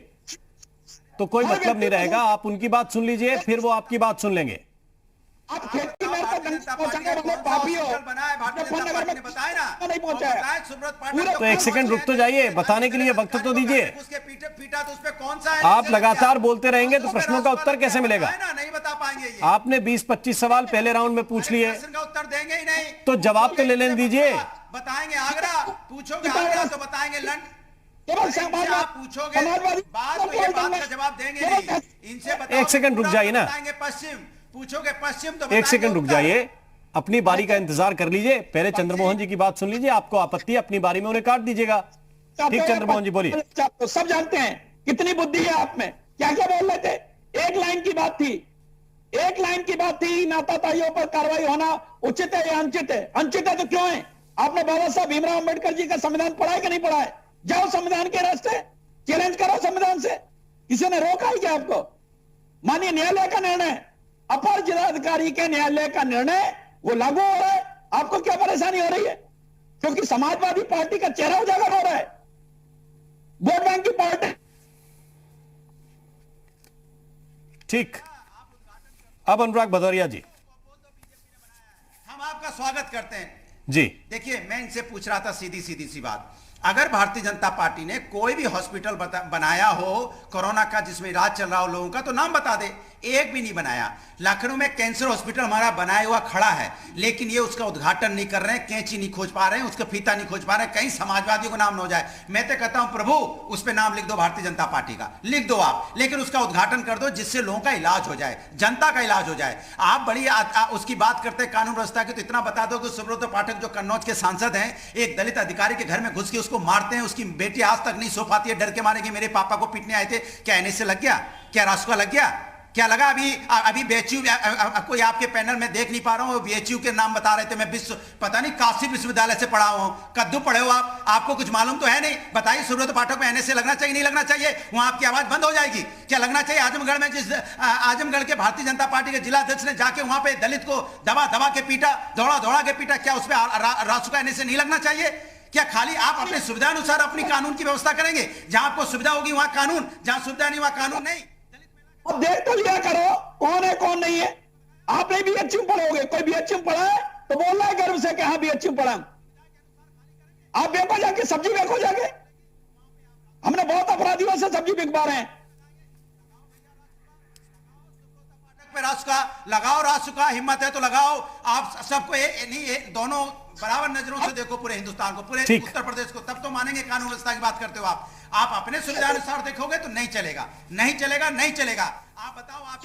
तो कोई मतलब नहीं रहेगा। आप उनकी बात सुन लीजिए, फिर वो आपकी बात सुन लेंगे। तो एक सेकंड रुक तो जाइए, बताने के लिए वक्त तो दीजिए। आप लगातार बोलते रहेंगे तो प्रश्नों का उत्तर कैसे मिलेगा? नहीं बता पाएंगे। आपने 20-25 सवाल पहले राउंड में पूछ लिए, उत्तर देंगे ही नहीं, तो जवाब तो ले लेने दीजिए। बताएंगे आगरा, पूछोगे आगरा तो बताएंगे लंदन, आप पूछोगे बात तो ये बात का जवाब देंगे नहीं। इनसे बताओ, एक सेकंड रुक जाइए ना, पश्चिम पूछोगे पश्चिम तो एक सेकंड रुक जाइए, अपनी बारी का इंतजार कर लीजिए। पहले चंद्रमोहन जी की बात सुन लीजिए, आपको आपत्ति है अपनी बारी में उन्हें काट दीजिएगा। ठीक, चंद्रमोहन जी बोलिए। तो सब जानते हैं कितनी बुद्धि है आप में, क्या क्या बोल रहे थे। एक लाइन की बात थी, नाताताइयों पर कार्रवाई होना उचित है या अनुचित है? अनुचित है तो क्यों है? आपने बाबा साहब भीमराव अंबेडकर जी का संविधान पढ़ा है कि नहीं पढ़ा है? जाओ संविधान के रास्ते, चैलेंज करो संविधान से, किसी ने रोका है क्या आपको? माननीय न्यायालय का निर्णय, अपर जिलाधिकारी के न्यायालय का निर्णय वो लागू हो रहा है, आपको क्या परेशानी हो रही है? क्योंकि समाजवादी पार्टी का चेहरा उजागर हो रहा है, वोट बैंक की पार्टी। ठीक, अब अनुराग भदौरिया जी। हम आपका स्वागत करते हैं जी। देखिए, मैं इनसे पूछ रहा था सीधी सी बात, अगर भारतीय जनता पार्टी ने कोई भी हॉस्पिटल बनाया हो कोरोना का जिसमें इलाज चल रहा हो लोगों का, तो नाम बता दे। एक भी नहीं बनाया। लखनऊ में कैंसर हॉस्पिटल हमारा बनाया हुआ खड़ा है, लेकिन ये उसका उद्घाटन नहीं कर रहे हैं, कैंची नहीं खोज पा रहे हैं, उसका फीता नहीं खोज पा रहे हैं, कहीं समाजवादियों का नाम न हो जाए। मैं तो कहता हूं प्रभु उस पर नाम लिख दो, भारतीय जनता पार्टी का लिख दो आप, लेकिन उसका उद्घाटन कर दो जिससे लोगों का इलाज हो जाए, जनता का इलाज हो जाए। आप बड़ी उसकी बात करते हैं कानून व्यवस्था की, तो इतना बता दो कि सुब्रत पाठक जो कन्नौज के सांसद हैं, एक दलित अधिकारी के घर में घुस के उसको मारते हैं, उसकी बेटी आज तक नहीं सो पाती है, डर के मारे कि मेरे पापा को पीटने आए थे। क्या एनएसए लग गया? क्या रासुका लग गया? क्या लगा? अभी बीएचयू कोई आपके पैनल में देख नहीं पा रहा हूं, बीएचयू के नाम बता रहे थे। मैं पता नहीं काशी विश्वविद्यालय से पढ़ा हूं, कद्दू पढ़े हो आप, आपको कुछ मालूम तो है नहीं। बताइए सुब्रत पाठक में एनएसए लगना चाहिए नहीं लगना चाहिए? वहां आपकी आवाज बंद हो जाएगी। क्या लगना चाहिए? आजमगढ़ में जिस आजमगढ़ के भारतीय जनता पार्टी के जिला अध्यक्ष ने जाके वहां पे दलित को दबा के पीटा, दौड़ा के पीटा, क्या उस पर रासुका एनएसए नहीं लगना चाहिए? क्या खाली आप अपने सुविधा अनुसार अपनी कानून की व्यवस्था करेंगे? जहां आपको सुविधा होगी वहां कानून, जहां सुविधा नहीं वहां कानून नहीं। अब देख तो लिया करो कौन है कौन नहीं है। आप नहीं बीएचयू पढ़ोगे, कोई बीएचयू पढ़ा है तो बोल रहा है गर्व से कि हाँ बीएचयू पढ़ा। आप बेको जाके सब्जी बेको जाके, हमने बहुत अपराधियों से सब्जी बिकवा रहे हैं। रासुका लगाओ, रासुका हिम्मत है तो लगाओ। आप सबको दोनों बराबर नजरों से देखो, पूरे हिंदुस्तान को, पूरे उत्तर प्रदेश को, तब तो मानेंगे कानून व्यवस्था की बात करते हो आप। आप अपने सुविधा अनुसार देखोगे तो नहीं चलेगा। आप बताओ, आप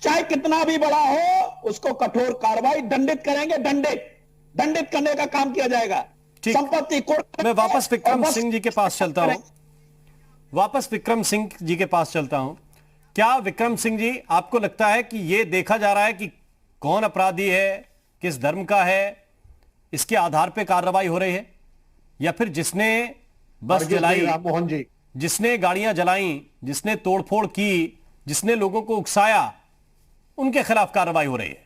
चाहे कितना भी बड़ा हो उसको कठोर कार्रवाई, दंडित करेंगे, दंडित करने का काम किया जाएगा। संपत्ति कोर्ट। मैं वापस विक्रम सिंह जी के पास चलता हूं। क्या विक्रम सिंह जी, आपको लगता है कि यह देखा जा रहा है कि कौन अपराधी है, किस धर्म का है, इसके आधार पे कार्रवाई हो रही है, या फिर जिसने बस जलाई, मोहन जी, जिसने गाड़ियां जलाई, जिसने तोड़फोड़ की, जिसने लोगों को उकसाया, उनके खिलाफ कार्रवाई हो रही है?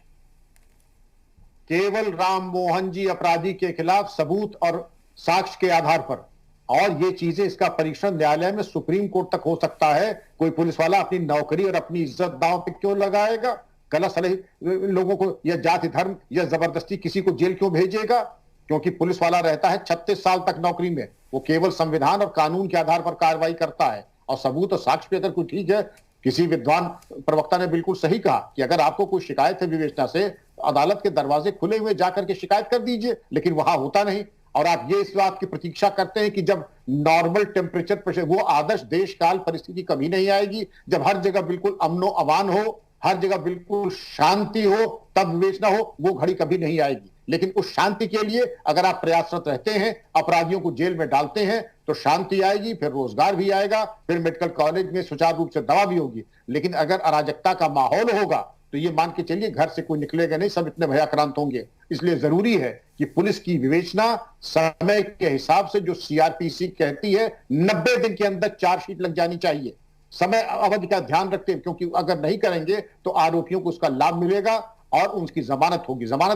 केवल राम मोहन जी अपराधी के खिलाफ सबूत और साक्ष्य के आधार पर, और ये चीजें, इसका परीक्षण न्यायालय में सुप्रीम कोर्ट तक हो सकता है। कोई पुलिस वाला अपनी नौकरी और अपनी इज्जत दांव पे क्यों लगाएगा? गलत सलह लोगों को या जाति धर्म या जबरदस्ती किसी को जेल क्यों भेजेगा? क्योंकि पुलिस वाला रहता है 36 साल तक नौकरी में, वो केवल संविधान और कानून के आधार पर कार्रवाई करता है। और सबूत और साक्ष्य पे अगर कोई ठीक है, किसी विद्वान प्रवक्ता ने बिल्कुल सही कहा कि अगर आपको कोई शिकायत है विवेचना से, अदालत के दरवाजे खुले हुए जाकर के शिकायत कर दीजिए, लेकिन वहां होता नहीं। और आप ये इस बात की प्रतीक्षा करते हैं कि जब नॉर्मल टेम्परेचर पर वो आदर्श देश काल परिस्थिति कभी नहीं आएगी जब हर जगह बिल्कुल अमनो अमान हो, हर जगह बिल्कुल शांति हो, तब विवेचना हो, वो घड़ी कभी नहीं आएगी। लेकिन उस शांति के लिए अगर आप प्रयासरत रहते हैं, अपराधियों को जेल में डालते हैं, तो शांति आएगी, फिर रोजगार भी आएगा, फिर मेडिकल कॉलेज में सुचारू रूप से दवा भी होगी। लेकिन अगर अराजकता का माहौल होगा तो ये मान के चलिए घर से कोई निकलेगा नहीं, सब इतने भयाक्रांत होंगे। इसलिए जरूरी है कि पुलिस की विवेचना समय के हिसाब से, जो सीआरपीसी कहती है 90 दिन के अंदर चार्जशीट लग जानी चाहिए, समय अवधि का ध्यान रखते हैं, क्योंकि अगर नहीं करेंगे तो आरोपियों को उसका लाभ मिलेगा और उनकी जमानत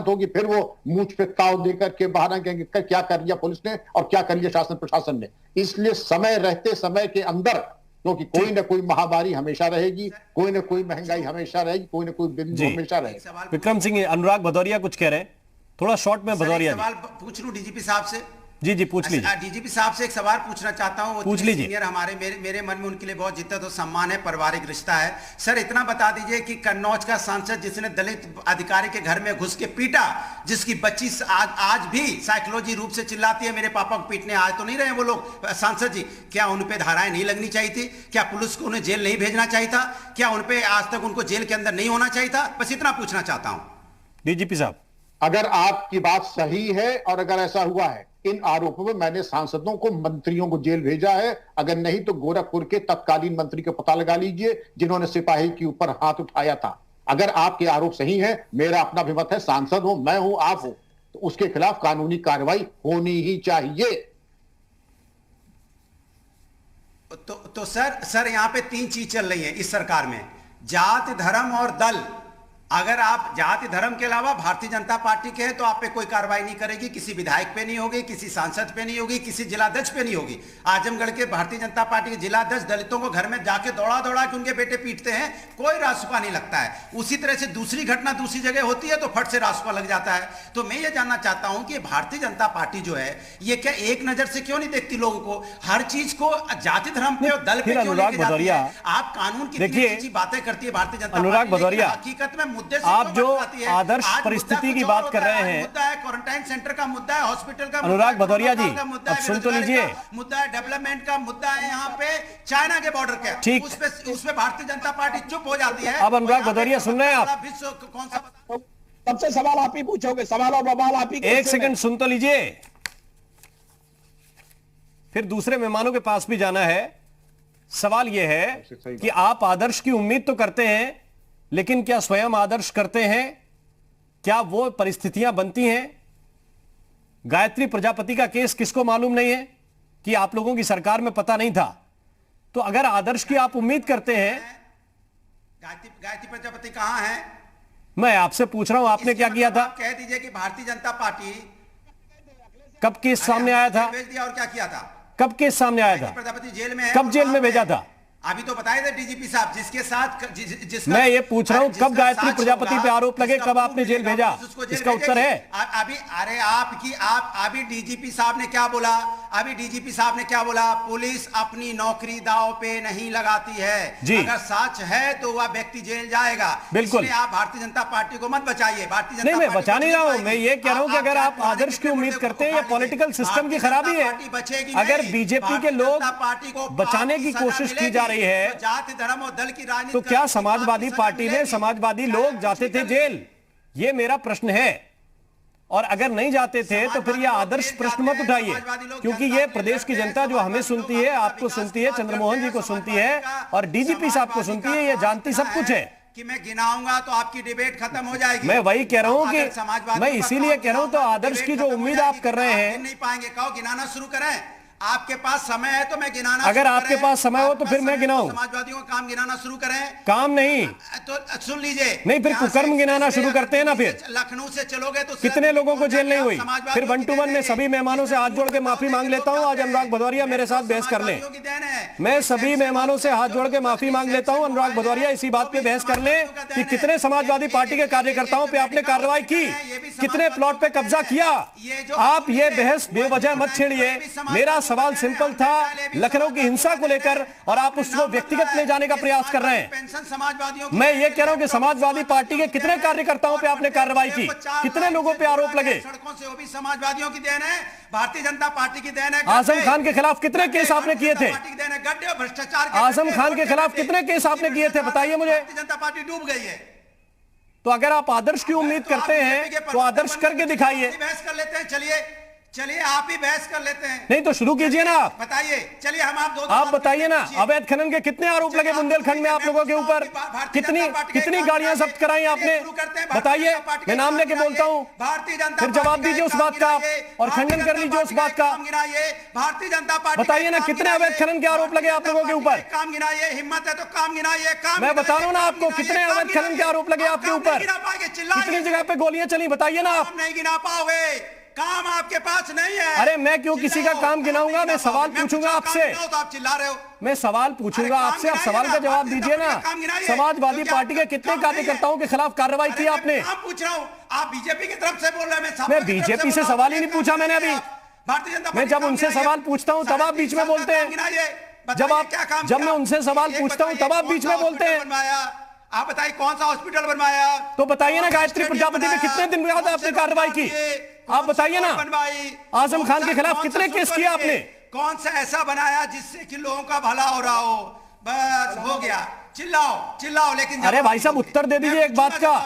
होगी। फिर वो मूंछ पे ताव देकर के बहाना कहेंगे क्या कर लिया पुलिस ने और क्या कर लिया शासन प्रशासन ने। इसलिए समय रहते समय के अंदर, क्योंकि कोई ना कोई महामारी हमेशा रहेगी, कोई ना कोई महंगाई हमेशा रहेगी, कोई ना कोई बिंदु हमेशा रहेगा। विक्रम सिंह, अनुराग भदौरिया कुछ कह रहे हैं, थोड़ा शॉर्ट में भदौरिया सवाल पूछ लूं डीजीपी साहब से। जी पूछ लीजिए। डीजीपी साहब से एक सवाल पूछना चाहता हूं। पूछ लीजिए। सीनियर हमारे मेरे मन में उनके लिए बहुत जिद्दत और सम्मान है, पारिवारिक रिश्ता है। सर इतना बता दीजिए कि कन्नौज का सांसद जिसने दलित अधिकारी के घर में घुस के पीटा, जिसकी बच्ची आज भी साइकोलॉजी रूप से चिल्लाती है मेरे पापा को पीटने आज तो नहीं रहे वो लोग सांसद जी, क्या उन पे धाराएं नहीं लगनी चाहिए थी? क्या पुलिस को उन्हें जेल नहीं भेजना चाहिए था? क्या उन पे आज तक उनको जेल के अंदर नहीं होना चाहिए था? बस इतना पूछना चाहता हूं। डीजीपी साहब, अगर आपकी बात सही है और अगर ऐसा हुआ है, इन आरोपों में मैंने सांसदों को, मंत्रियों को जेल भेजा है। अगर नहीं तो गोरखपुर के तत्कालीन मंत्री का पता लगा लीजिए जिन्होंने सिपाही के ऊपर हाथ उठाया था। अगर आपके आरोप सही है, मेरा अपना भी मत है, सांसद हो, मैं हूं, आप हो, तो उसके खिलाफ कानूनी कार्रवाई होनी ही चाहिए। तो सर यहां पे 3 चीज चल रही है इस सरकार में, जाति, धर्म और दल। अगर आप जाति धर्म के अलावा भारतीय जनता पार्टी के हैं तो आप पे कोई कार्रवाई नहीं करेगी, किसी विधायक पे नहीं होगी, किसी सांसद पे नहीं होगी, किसी जिलाध्यक्ष पे नहीं होगी। आजमगढ़ के भारतीय जनता पार्टी के जिलाध्यक्ष दलितों को घर में जाके दौड़ा के उनके बेटे पीटते हैं, कोई रासुका नहीं लगता है। उसी तरह से दूसरी घटना दूसरी जगह होती है तो फट से रासुका लग जाता है। तो मैं ये जानना चाहता हूं कि भारतीय जनता पार्टी जो है ये क्या एक नजर से क्यों नहीं देखती लोगों को, हर चीज को जाति धर्म पे और दल पे क्यों लेके जाती है? आप कानून की इतनी बातें करती है भारतीय जनता पार्टी, हकीकत में आप जो आदर्श परिस्थिति की बात कर रहे हैं, मुद्दा है क्वारंटाइन सेंटर का, मुद्दा है हॉस्पिटल का, अनुराग भदौरिया जी अब सुन तो लीजिए, मुद्दा है डेवलपमेंट का, मुद्दा है यहाँ पे चाइना के बॉर्डर का, ठीक, उसपे भारतीय जनता पार्टी चुप हो जाती है। अब अनुराग भदौरिया सुन रहे हैं आप? कौन सा सबसे सवाल आप ही पूछोगे, सवाल और बवाल आप ही। एक सेकंड सुन तो लीजिए, फिर दूसरे मेहमानों के पास भी जाना है। सवाल यह है कि आप आदर्श की उम्मीद तो करते हैं, लेकिन क्या स्वयं आदर्श करते हैं? क्या वो परिस्थितियां बनती हैं? गायत्री प्रजापति का केस किसको मालूम नहीं है कि आप लोगों की सरकार में पता नहीं था? तो अगर आदर्श की आप उम्मीद करते हैं, गायत्री प्रजापति कहां है? मैं आपसे पूछ रहा हूं, आपने क्या किया था? कह दीजिए कि भारतीय जनता पार्टी कब केस सामने आया था? भेज दिया और क्या किया था? कब केस सामने आया था? प्रजापति जेल में है। कब जेल में भेजा था? अभी तो बताए थे डीजीपी साहब, जिसके साथ मैं ये पूछ रहा हूं, कब गायत्री प्रजापति पे आरोप लगे, कब आपने जेल भेजा? इसका उत्तर है अभी। अरे अभी डीजीपी साहब ने क्या बोला? अभी डीजीपी साहब ने क्या बोला? पुलिस अपनी नौकरी दांव पे नहीं लगाती है। अगर सच है तो वह व्यक्ति जेल जाएगा। बिल्कुल, आप भारतीय जनता पार्टी को मत बचाइए। भारतीय जनता नहीं, मैं बचा नहीं रहा हूं, मैं ये कह रहा हूं कि अगर आप आदर्श की उम्मीद करते हैं, या पॉलिटिकल सिस्टम की खराबी है, अगर बीजेपी के लोग बचाने की कोशिश की जा रही है, जाति धर्म और दल की राजनीति, तो क्या समाजवादी पार्टी में समाजवादी लोग जाते थे जेल? ये मेरा प्रश्न है। और अगर नहीं जाते थे तो फिर यह आदर्श प्रश्न मत उठाइए, क्योंकि ये प्रदेश की जनता जो हमें सुनती है, आपको सुनती है, चंद्रमोहन जी को सुनती है और डीजीपी साहब को सुनती है, ये जानती सब कुछ है कि मैं गिनाऊंगा तो आपकी डिबेट खत्म हो जाएगी। मैं वही कह रहा हूं कि मैं इसीलिए कह रहा हूं, तो आदर्श की जो उम्मीद आप कर रहे हैं, नहीं पाएंगे। कहो गिनाना शुरू करें, आपके पास समय है तो मैं गिनाना। अगर आपके पास समय हो तो फिर मैं गिनाऊं। समाजवादियों का काम गिनाना शुरू करें। काम नहीं तो सुन लीजिए, नहीं, फिर कुकर्म गिनाना शुरू करते हैं ना। फिर लखनऊ से चलोगे तो कितने लोगों को जेल नहीं हुई? फिर 1 to 1 में सभी मेहमानों से हाथ जोड़ के माफी मांग लेता हूं। आज अनुराग भदौरिया मेरे साथ बहस कर ले, मैं सभी मेहमानों से हाथ जोड़ के माफी मांग लेता हूं। अनुराग भदौरिया इसी बात पे बहस कर ले कि कितने समाजवादी पार्टी के कार्यकर्ताओं पे आपने कार्रवाई की, कितने प्लॉट पे कब्जा किया। आप ये बहस बेवजह मत छेड़िए। मेरा सवाल सिंपल था, लखनऊ की हिंसा को लेकर, और आप उसको व्यक्तिगत ले जाने का प्रयास कर रहे हैं। पेंशन समाजवादियों मैं ये कह रहा हूं कि समाजवादी पार्टी के कितने कार्यकर्ताओं पे आपने कार्रवाई की, कितने लोगों पे आरोप लगे? सड़कों से वो भी समाजवादियों की देन है, भारतीय जनता पार्टी की देन है। आजम खान के खिलाफ कितने केस आपने किए थे? गड्ढे और भ्रष्टाचार के आजम खान के खिलाफ कितने केस आपने किए थे, बताइए मुझे। भारतीय जनता पार्टी डूब गई है। तो अगर आप आदर्श की उम्मीद करते हैं तो आदर्श करके दिखाइए। बहस कर लेते हैं, चलिए आप ही बहस कर लेते हैं। नहीं तो शुरू कीजिए ना आप, बताइए। चलिए हम आप बताइए ना, अवैध खनन के कितने आरोप लगे बुंदेलखंड में आप लोगों के ऊपर? कितनी गाड़ियां जब्त कराई आपने, बताइए। मैं नाम लेके बोलता हूं, भारतीय जनता, फिर जवाब दीजिए उस बात का और खंडन कर लीजिए उस बात का। भारतीय जनता पार्टी, बताइए ना कितने अवैध खनन के आरोप लगे आप लोगों के ऊपर? काम गिनाइए, हिम्मत है तो काम गिनाइए। मैं बता रहा हूं ना आपको, कितने अवैध खनन के आरोप लगे आपके ऊपर, कितनी जगह पे गोलियां चली, बताइए ना आप। नहीं गिना पाओगे, काम आपके पास नहीं है। अरे मैं क्यों किसी का काम गिनाऊंगा? मैं सवाल पूछूंगा आपसे, तो आप चिल्ला रहे हो। मैं सवाल पूछूंगा आपसे, आप सवाल का जवाब दीजिए ना। समाजवादी पार्टी के कितने कार्यकर्ताओं के खिलाफ कार्रवाई की आपने? पूछ रहा हूँ, आप बीजेपी की तरफ से बोल रहे हैं। मैं बीजेपी से सवाल ही नहीं पूछा मैंने अभी। भारतीय जनता, मैं जब उनसे सवाल पूछता हूँ तब आप बीच में बोलते हैं। जब मैं उनसे सवाल पूछता हूँ तब आप बीच में बोलते हैं। आप बताइए कौन सा हॉस्पिटल बनवाया? तो बताइए ना, गायत्री प्रजापति पे कितने दिन बाद आपने कार्रवाई की? आप बताइए ना। आजम खान के खिलाफ कितने केस किए आपने? कौन सा ऐसा बनाया जिससे कि लोगों का भला हो रहा हो? बस हो गया, चिल्लाओ लेकिन अरे भाई साहब उत्तर दे दीजिए एक बात का।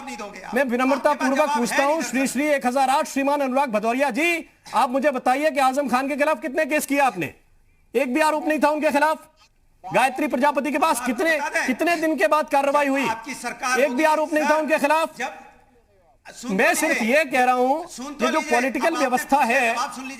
मैं विनम्रता पूर्वक पूछता हूँ, श्री 1008 श्रीमान अनुराग भदौरिया जी, आप मुझे बताइए कि आजम खान के खिलाफ कितने केस किए आपने? एक भी आरोप नहीं था उनके खिलाफ। गायत्री प्रजापति के पास कितने दिन के बाद कार्रवाई हुई? आपकी सरकार, एक भी आरोप नहीं था उनके खिलाफ। मैं सिर्फ ये कह रहा हूं कि जो पॉलिटिकल व्यवस्था है,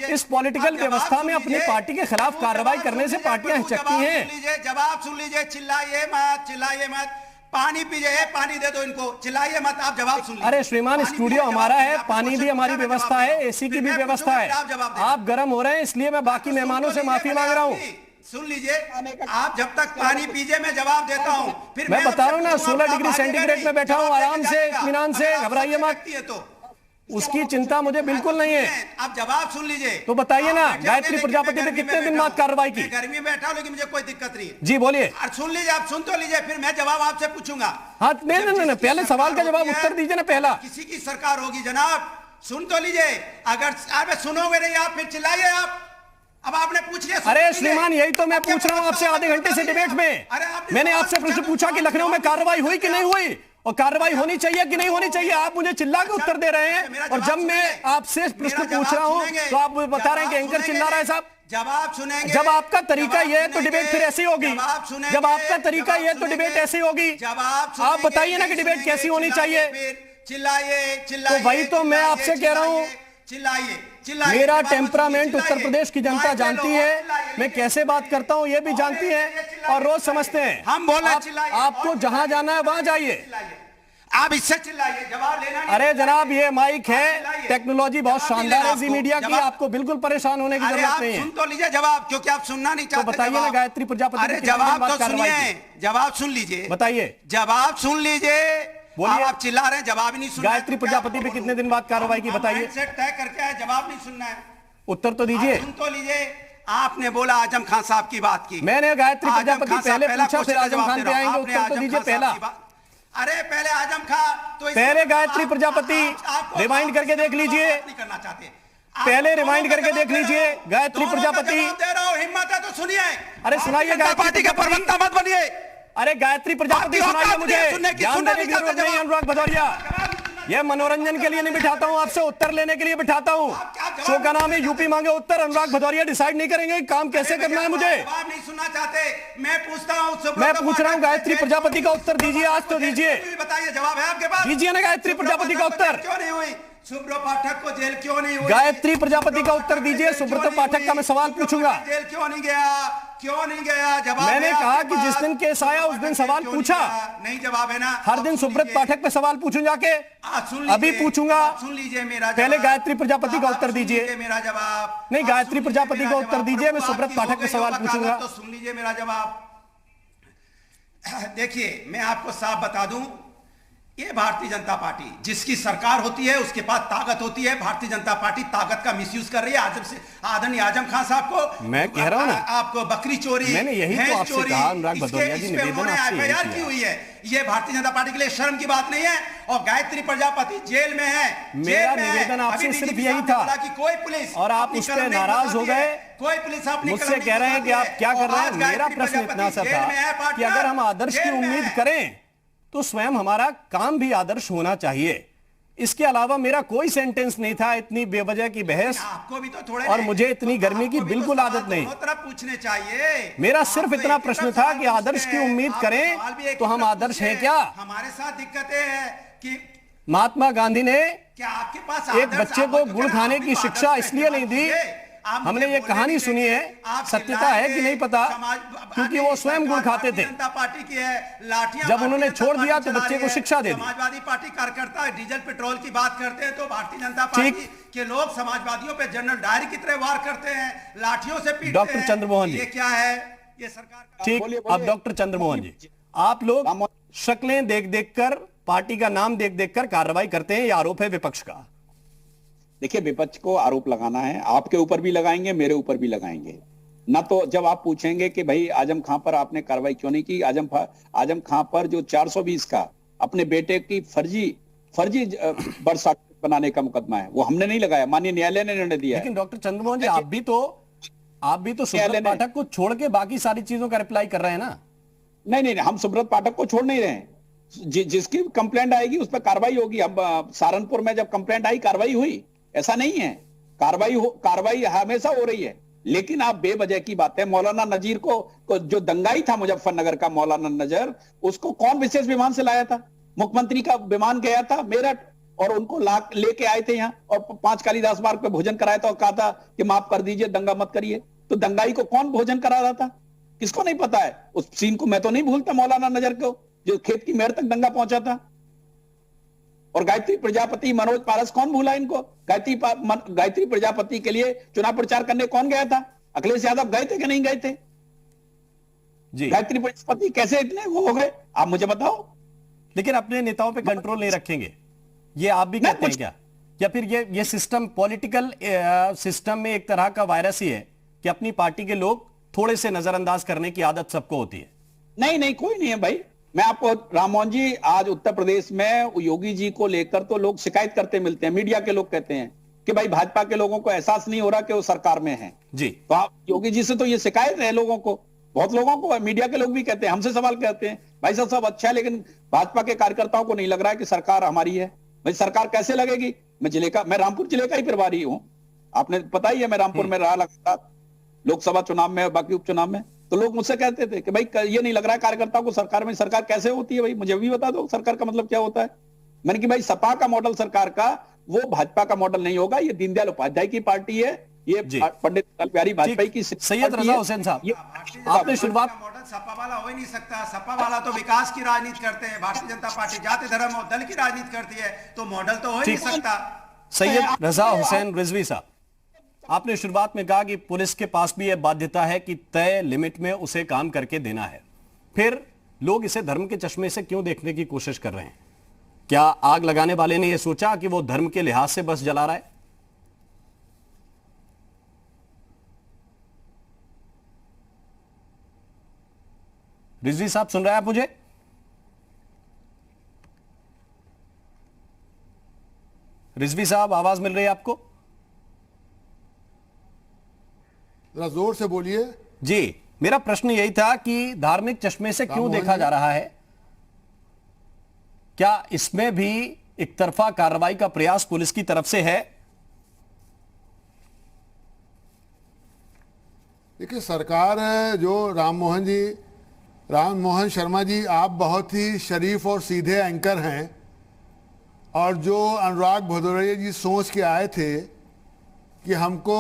इस पॉलिटिकल व्यवस्था में अपनी पार्टी के खिलाफ कार्रवाई करने से पार्टियां हिचकती हैं। जवाब सुन लीजिए, चिल्लाइए मत, पानी पीजिए, पानी दे दो इनको, चिल्लाइए मत, आप जवाब सुन लीजिए। अरे श्रीमान, स्टूडियो हमारा है, पानी भी हमारी व्यवस्था है, एसी की भी व्यवस्था है। आप गर्म हो रहे हैं इसलिए मैं बाकी मेहमानों से माफी मांग रहा हूँ। सुन लीजिए, आप जब तक पानी पीजिए मैं जवाब देता हूं। फिर मैं बता रहा हूं ना, 16 डिग्री सेंटीग्रेड में बैठा हूं, आराम से, इत्मीनान से, घबराइए मत। तो उसकी चिंता मुझे बिल्कुल नहीं है। आप जवाब सुन लीजिए। तो बताइए ना, गायत्री प्रजापति पे कितने दिन बाद कार्रवाई की? गर्मी में बैठा हूं लेकिन मुझे कोई दिक्कत नहीं है। जी बोलिए। सुन लीजिए, आप सुन तो लीजिए, फिर मैं जवाब आपसे पूछूंगा। हाँ नहीं, पहले सवाल का जवाब उत्तर दीजिए ना पहला। किसी की सरकार होगी जनाब, सुन तो लीजिए। अगर सुनोगे नहीं आप, फिर चिल्लाइए आप। अब आपने पूछ लिया। अरे श्रीमान, यही तो मैं पूछ रहा हूं आपसे आधे घंटे से डिबेट में। मैंने आपसे प्रश्न पूछा कि लखनऊ में कार्रवाई हुई कि नहीं हुई, और कार्रवाई होनी चाहिए कि नहीं होनी चाहिए। आप मुझे चिल्ला के उत्तर दे रहे हैं, और जब मैं आपसे प्रश्न पूछ रहा हूं तो आप बता रहे हैं कि एंकर चिल्ला रहा है। साहब जवाब सुनेंगे। जब आपका तरीका यह है तो डिबेट फिर ऐसी होगी। जब आपका तरीका यह है तो डिबेट ऐसी होगी। आप बताइए ना कि डिबेट कैसी होनी चाहिए। चिल्लाइए। तो वही तो मैं आपसे कह रहा हूं। चिल्लाइए। मेरा टेम्परामेंट उत्तर प्रदेश की जनता जानती है, मैं कैसे बात करता हूं ये भी जानती है, और रोज समझते हैं। हम बोल रहे आपको जहां जाना है वहां जाइए, आप इससे चिल्लाइए, जवाब लेना नहीं। अरे जनाब, ये माइक है, टेक्नोलॉजी बहुत शानदार है जी मीडिया की, आपको बिल्कुल परेशान होने की जरूरत नहीं है। सुन तो लीजिए जवाब, क्योंकि आप सुनना नहीं चाहते। तो बताइए ना, गायत्री प्रजापति। अरे जवाब तो सुनिए, जवाब सुन लीजिए। बताइए, जवाब सुन लीजिए। बोलिए। आप चिल्ला रहे हैं, जवाब ही नहीं सुन रहे। गायत्री प्रजापति पे कितने दिन बाद कार्रवाई की, बताइए। तय करके आए, जवाब नहीं सुनना है। उत्तर तो दीजिए। सुन तो लीजिए। आपने बोला आजम खान साहब की बात की, मैंने गायत्री प्रजापति पहले पूछा, फिर आजम खान पे आएंगे। उत्तर तो दीजिए पहला। अरे पहले आजम खान, तो पहले गायत्री प्रजापति, रिमाइंड करके देख लीजिए। करना चाहते, पहले रिमाइंड करके देख लीजिए। गायत्री प्रजापति, हिम्मत है तो सुनिए। अरे सुनाइए, पार्टी का प्रवक्ता मत बनिए। अरे गायत्री प्रजापति सुनाइए मुझे, ज्ञान देने की जरूरत नहीं। अनुराग भदौरिया, यह मनोरंजन के लिए नहीं बिठाता हूं, आपसे उत्तर लेने के लिए बिठाता हूं। शो का नाम है यूपी मांगे उत्तर। अनुराग भदौरिया डिसाइड नहीं करेंगे काम कैसे करना है मुझे। जवाब नहीं सुनना चाहते, मैं पूछता हूं। मैं पूछ रहा हूं, गायत्री प्रजापति का उत्तर दीजिए, आज तो दीजिए। बताइए, जवाब है आपके पास, दीजिए ना गायत्री प्रजापति का उत्तर। क्यों नहीं हुई सुब्रत पाठक को जेल, क्यों नहीं हुई? गायत्री प्रजापति का उत्तर दीजिए। सुब्रत पाठक का मैं सवाल पूछूंगा। जेल क्यों नहीं गया, क्यों नहीं गया? जवाब मैंने कहा कि जिस दिन केस आया उस दिन सवाल पूछा। नहीं जवाब है ना। हर दिन सुब्रत पाठक पे सवाल पूछूं जाके, अभी पूछूंगा। सुन लीजिए मेरा, पहले गायत्री प्रजापति का उत्तर दीजिए। मेरा जवाब नहीं, गायत्री प्रजापति का उत्तर दीजिए, मैं सुब्रत पाठक पे सवाल पूछूंगा। तो सुन लीजिए मेरा जवाब। देखिए, मैं आपको साफ बता दूं, ये भारतीय जनता पार्टी जिसकी सरकार होती है उसके पास ताकत होती है। भारतीय जनता पार्टी ताकत का मिसयूज कर रही है। आदरणीय आजम खान साहब को मैं कह रहा हूं ना, आपको बकरी चोरी, मैंने यही तो आपसे कहा, अनुराग भदौरिया जी, निवेदन आपसे एफआईआर की हुई है। ये भारतीय जनता पार्टी के लिए शर्म की बात नहीं है। और गायत्री प्रजापति जेल में है। मेरा निवेदन आपसे सिर्फ यही था कि कोई पुलिस, और आप उस पर नाराज हो गए। कोई पुलिस मुझसे कह रहे हैं कि आप क्या कर रहे हैं। मेरा प्रश्न इतना सा था कि अगर हम आदर्श की उम्मीद करें तो स्वयं हमारा काम भी आदर्श होना चाहिए। इसके अलावा मेरा कोई सेंटेंस नहीं था। इतनी बेवजह की बहस, आपको भी तो थोड़े, और मुझे इतनी गर्मी की बिल्कुल आदत नहीं। पूछने चाहिए। मेरा सिर्फ इतना प्रश्न था कि आदर्श की उम्मीद करें तो हम आदर्श हैं क्या? हमारे साथ दिक्कतें हैं कि महात्मा गांधी ने क्या आपके पास एक बच्चे को गुड़ खाने की शिक्षा इसलिए नहीं दी, हमने ये कहानी सुनी है, सत्यता है कि नहीं पता, क्योंकि वो स्वयं गुड़ खाते थे। जनता पार्टी की है, लाठियां जब उन्होंने छोड़ दिया तो बच्चे को शिक्षा दे दी। समाजवादी पार्टी कार्यकर्ता डीजल पेट्रोल की बात करते हैं तो भारतीय जनता पार्टी के लोग समाजवादियों पे जनरल डायरी की तरह वार करते हैं, लाठियों से पीटते हैं। डॉक्टर चंद्रमोहन जी, ये क्या है? ये सरकार ठीक। अब डॉक्टर चंद्रमोहन जी, आप लोग शक्लें देख देख कर, पार्टी का नाम देख देख कर कार्रवाई करते हैं, ये आरोप है विपक्ष का। देखिए, विपक्ष को आरोप लगाना है, आपके ऊपर भी लगाएंगे, मेरे ऊपर भी लगाएंगे ना। तो जब आप पूछेंगे कि भाई आजम खां पर आपने कार्रवाई क्यों नहीं की, आजम खां पर जो 420 का अपने बेटे की फर्जी बर्थ सर्टिफिकेट बनाने का मुकदमा है, वो हमने नहीं लगाया, माननीय न्यायालय ने निर्णय दिया। लेकिन डॉक्टर चंद्रमोहन जी, आप भी तो सुब्रत पाठक को छोड़ के बाकी सारी चीजों का रिप्लाई कर रहे हैं ना? नहीं, हम सुब्रत पाठक को छोड़ नहीं रहे हैं। जिसकी कंप्लेंट आएगी उस पर कार्रवाई होगी। अब सहारनपुर में जब कंप्लेंट आई, कार्रवाई हुई, ऐसा नहीं है। कार्रवाई हमेशा हो रही है। लेकिन आप बेवजह की बातें, मौलाना नजीर को जो दंगाई था मुजफ्फरनगर का, मौलाना नजर, उसको कौन विशेष विमान से लाया था? मुख्यमंत्री का विमान गया था मेरठ और उनको लेके आए थे यहाँ और 5 कालिदास मार्ग पे भोजन कराया था और कहा था कि माफ कर दीजिए, दंगा मत करिए। तो दंगाई को कौन भोजन करा रहा था? किसको नहीं पता है? उस सीन को मैं तो नहीं भूलता, मौलाना नजर को, जो खेत की मेहर तक दंगा पहुंचा था। और गायत्री प्रजापति, मनोज पारस, कौन भूला इनको? गायत्री प्रजापति के लिए चुनाव प्रचार करने कौन गया था? अखिलेश यादव गए थे कि नहीं गए थे? जी। गायत्री प्रजापति कैसे इतने वो हो गए, आप मुझे बताओ। लेकिन अपने नेताओं पे कंट्रोल नहीं रखेंगे, ये आप भी कहते हैं क्या? या फिर ये सिस्टम, पॉलिटिकल सिस्टम में एक तरह का वायरस ही है कि अपनी पार्टी के लोग थोड़े से नजरअंदाज करने की आदत सबको होती है? नहीं, कोई नहीं है भाई। मैं आपको, राममोहन जी, आज उत्तर प्रदेश में योगी जी को लेकर तो लोग शिकायत करते मिलते हैं। मीडिया के लोग कहते हैं कि भाई भाजपा के लोगों को एहसास नहीं हो रहा कि वो सरकार में है जी। तो आप योगी जी से तो ये शिकायत है लोगों को, बहुत लोगों को। मीडिया के लोग भी कहते हैं, हमसे सवाल करते हैं, भाई साहब सब अच्छा है लेकिन भाजपा के कार्यकर्ताओं को नहीं लग रहा है कि सरकार हमारी है। भाई सरकार कैसे लगेगी? मैं रामपुर जिले का ही प्रभारी हूँ, आपने पता ही है, मैं रामपुर में रहा लगातार, लोकसभा चुनाव में, बाकी उपचुनाव में। तो लोग मुझसे कहते थे कि भाई ये नहीं लग रहा है कार्यकर्ताओं को सरकार में। सरकार कैसे होती है भाई, मुझे भी बता दो, सरकार का मतलब क्या होता है? मैंने कि भाई सपा का मॉडल सरकार का, वो भाजपा का मॉडल नहीं होगा। ये दीनदयाल उपाध्याय की पार्टी है, ये पंडित अटल बिहारी वाजपेयी की। सैयद रजा हुसैन साहब, आपने शुरुआत, मॉडल सपा वाला हो ही नहीं सकता। सपा वाला तो विकास की राजनीति करते हैं, भारतीय जनता पार्टी जाति धर्म और दल की राजनीति करती है, तो मॉडल तो हो ही नहीं सकता। सैयद रजा हुसैन रिजवी साहब, आपने शुरुआत में कहा कि पुलिस के पास भी यह बाध्यता है कि तय लिमिट में उसे काम करके देना है, फिर लोग इसे धर्म के चश्मे से क्यों देखने की कोशिश कर रहे हैं? क्या आग लगाने वाले ने यह सोचा कि वो धर्म के लिहाज से बस जला रहा है? रिजवी साहब, सुन रहे हैं आप मुझे? रिजवी साहब, आवाज मिल रही है आपको? जरा जोर से बोलिए जी। मेरा प्रश्न यही था कि धार्मिक चश्मे से क्यों देखा जा रहा है? क्या इसमें भी एक तरफा कार्रवाई का प्रयास पुलिस की तरफ से है? देखिए, सरकार, जो राममोहन शर्मा जी, आप बहुत ही शरीफ और सीधे एंकर हैं, और जो अनुराग भदौरिया जी सोच के आए थे कि हमको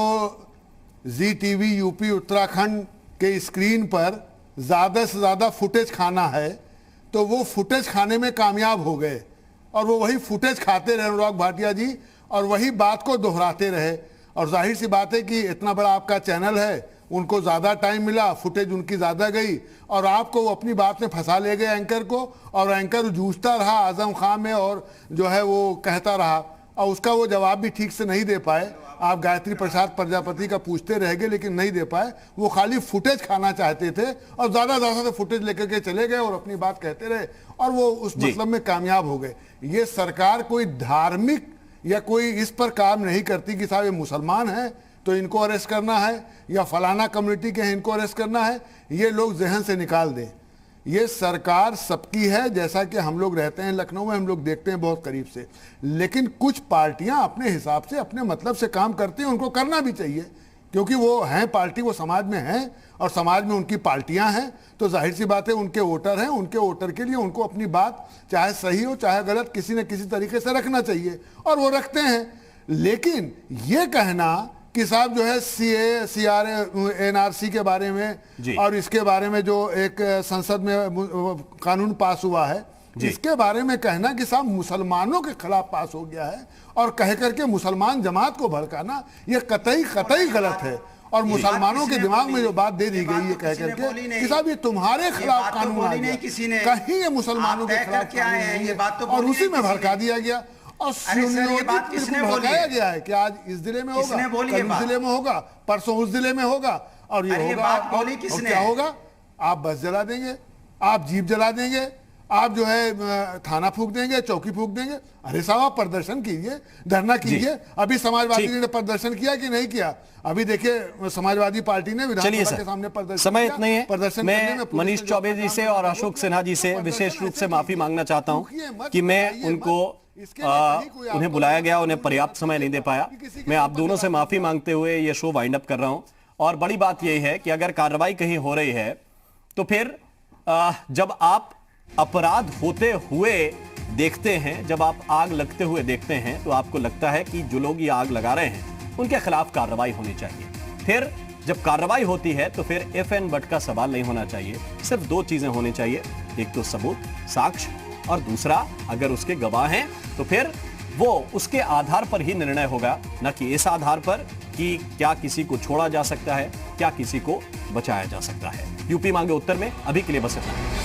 ZTV यूपी उत्तराखंड के स्क्रीन पर ज़्यादा से ज़्यादा फुटेज खाना है, तो वो फुटेज खाने में कामयाब हो गए और वो वही फुटेज खाते रहे अनुराग भाटिया जी, और वही बात को दोहराते रहे। और जाहिर सी बात है कि इतना बड़ा आपका चैनल है उनको ज़्यादा टाइम मिला, फुटेज उनकी ज़्यादा गई और आपको वो अपनी बात में फंसा ले गए एंकर को, और एंकर जूझता रहा आजम खां में और जो है वो कहता रहा और उसका वो जवाब भी ठीक से नहीं दे पाए। आप गायत्री प्रसाद प्रजापति का पूछते रह गए लेकिन नहीं दे पाए। वो खाली फुटेज खाना चाहते थे और ज़्यादा फुटेज लेकर के चले गए और अपनी बात कहते रहे और वो उस मतलब में कामयाब हो गए। ये सरकार कोई धार्मिक या कोई इस पर काम नहीं करती कि साहब ये मुसलमान हैं तो इनको अरेस्ट करना है या फलाना कम्युनिटी के हैं इनको अरेस्ट करना है। ये लोग जहन से निकाल दें। ये सरकार सबकी है, जैसा कि हम लोग रहते हैं लखनऊ में, हम लोग देखते हैं बहुत करीब से, लेकिन कुछ पार्टियां अपने हिसाब से अपने मतलब से काम करती हैं, उनको करना भी चाहिए क्योंकि वो हैं पार्टी, वो समाज में हैं और समाज में उनकी पार्टियां हैं, तो जाहिर सी बात है उनके वोटर हैं, उनके वोटर के लिए उनको अपनी बात चाहे सही हो चाहे गलत किसी न किसी तरीके से रखना चाहिए और वो रखते हैं। लेकिन ये कहना कि साहब जो है CRA-NRC के बारे में और इसके बारे में जो एक संसद में कानून पास हुआ है इसके बारे में कहना कि साहब मुसलमानों के खिलाफ पास हो गया है और कह करके मुसलमान जमात को भड़काना ये कतई गलत है। और मुसलमानों के दिमाग में जो बात दे दी गई है कह करके कि साहब ये तुम्हारे खिलाफ कानून आ गया, कहीं ये मुसलमानों के खिलाफ कानून और उसी में भड़का दिया गया और भड़काया गया है कि आज इस जिले में होगा, कल उस जिले में होगा, परसों उस जिले में होगा और ये होगा। और क्या होगा? आप बस जला देंगे, आप जीप जला देंगे, आप जो है थाना फूंक देंगे, चौकी फूंक देंगे। अरे साहब आप प्रदर्शन कीजिए, धरना कीजिए। अभी समाजवादी ने प्रदर्शन किया कि नहीं किया? अभी देखिए समाजवादी पार्टी ने विधानसभा के सामने प्रदर्शन समय इतना ही है। मैं मनीष चौबे जी से और अशोक सिन्हा जी से विशेष रूप से माफी मांगना चाहता हूं कि मैं उनको उन्हें बुलाया गया, उन्हें पर्याप्त समय नहीं दे पाया। मैं आप दोनों से माफी मांगते हुए ये शो वाइंड अप कर रहा हूं। और बड़ी बात यह है कि अगर कार्रवाई कहीं हो रही है तो फिर जब आप अपराध होते हुए देखते हैं, जब आप आग लगते हुए देखते हैं तो आपको लगता है कि जो लोग ये आग लगा रहे हैं उनके खिलाफ कार्रवाई होनी चाहिए। फिर जब कार्रवाई होती है तो फिर इफ एंड बट का सवाल नहीं होना चाहिए। सिर्फ दो चीजें होनी चाहिए, एक तो सबूत, साक्ष्य, और दूसरा अगर उसके गवाह हैं तो फिर वो उसके आधार पर ही निर्णय होगा, न कि इस आधार पर कि क्या किसी को छोड़ा जा सकता है, क्या किसी को बचाया जा सकता है। यूपी मांगे उत्तर में अभी के लिए बस इतना।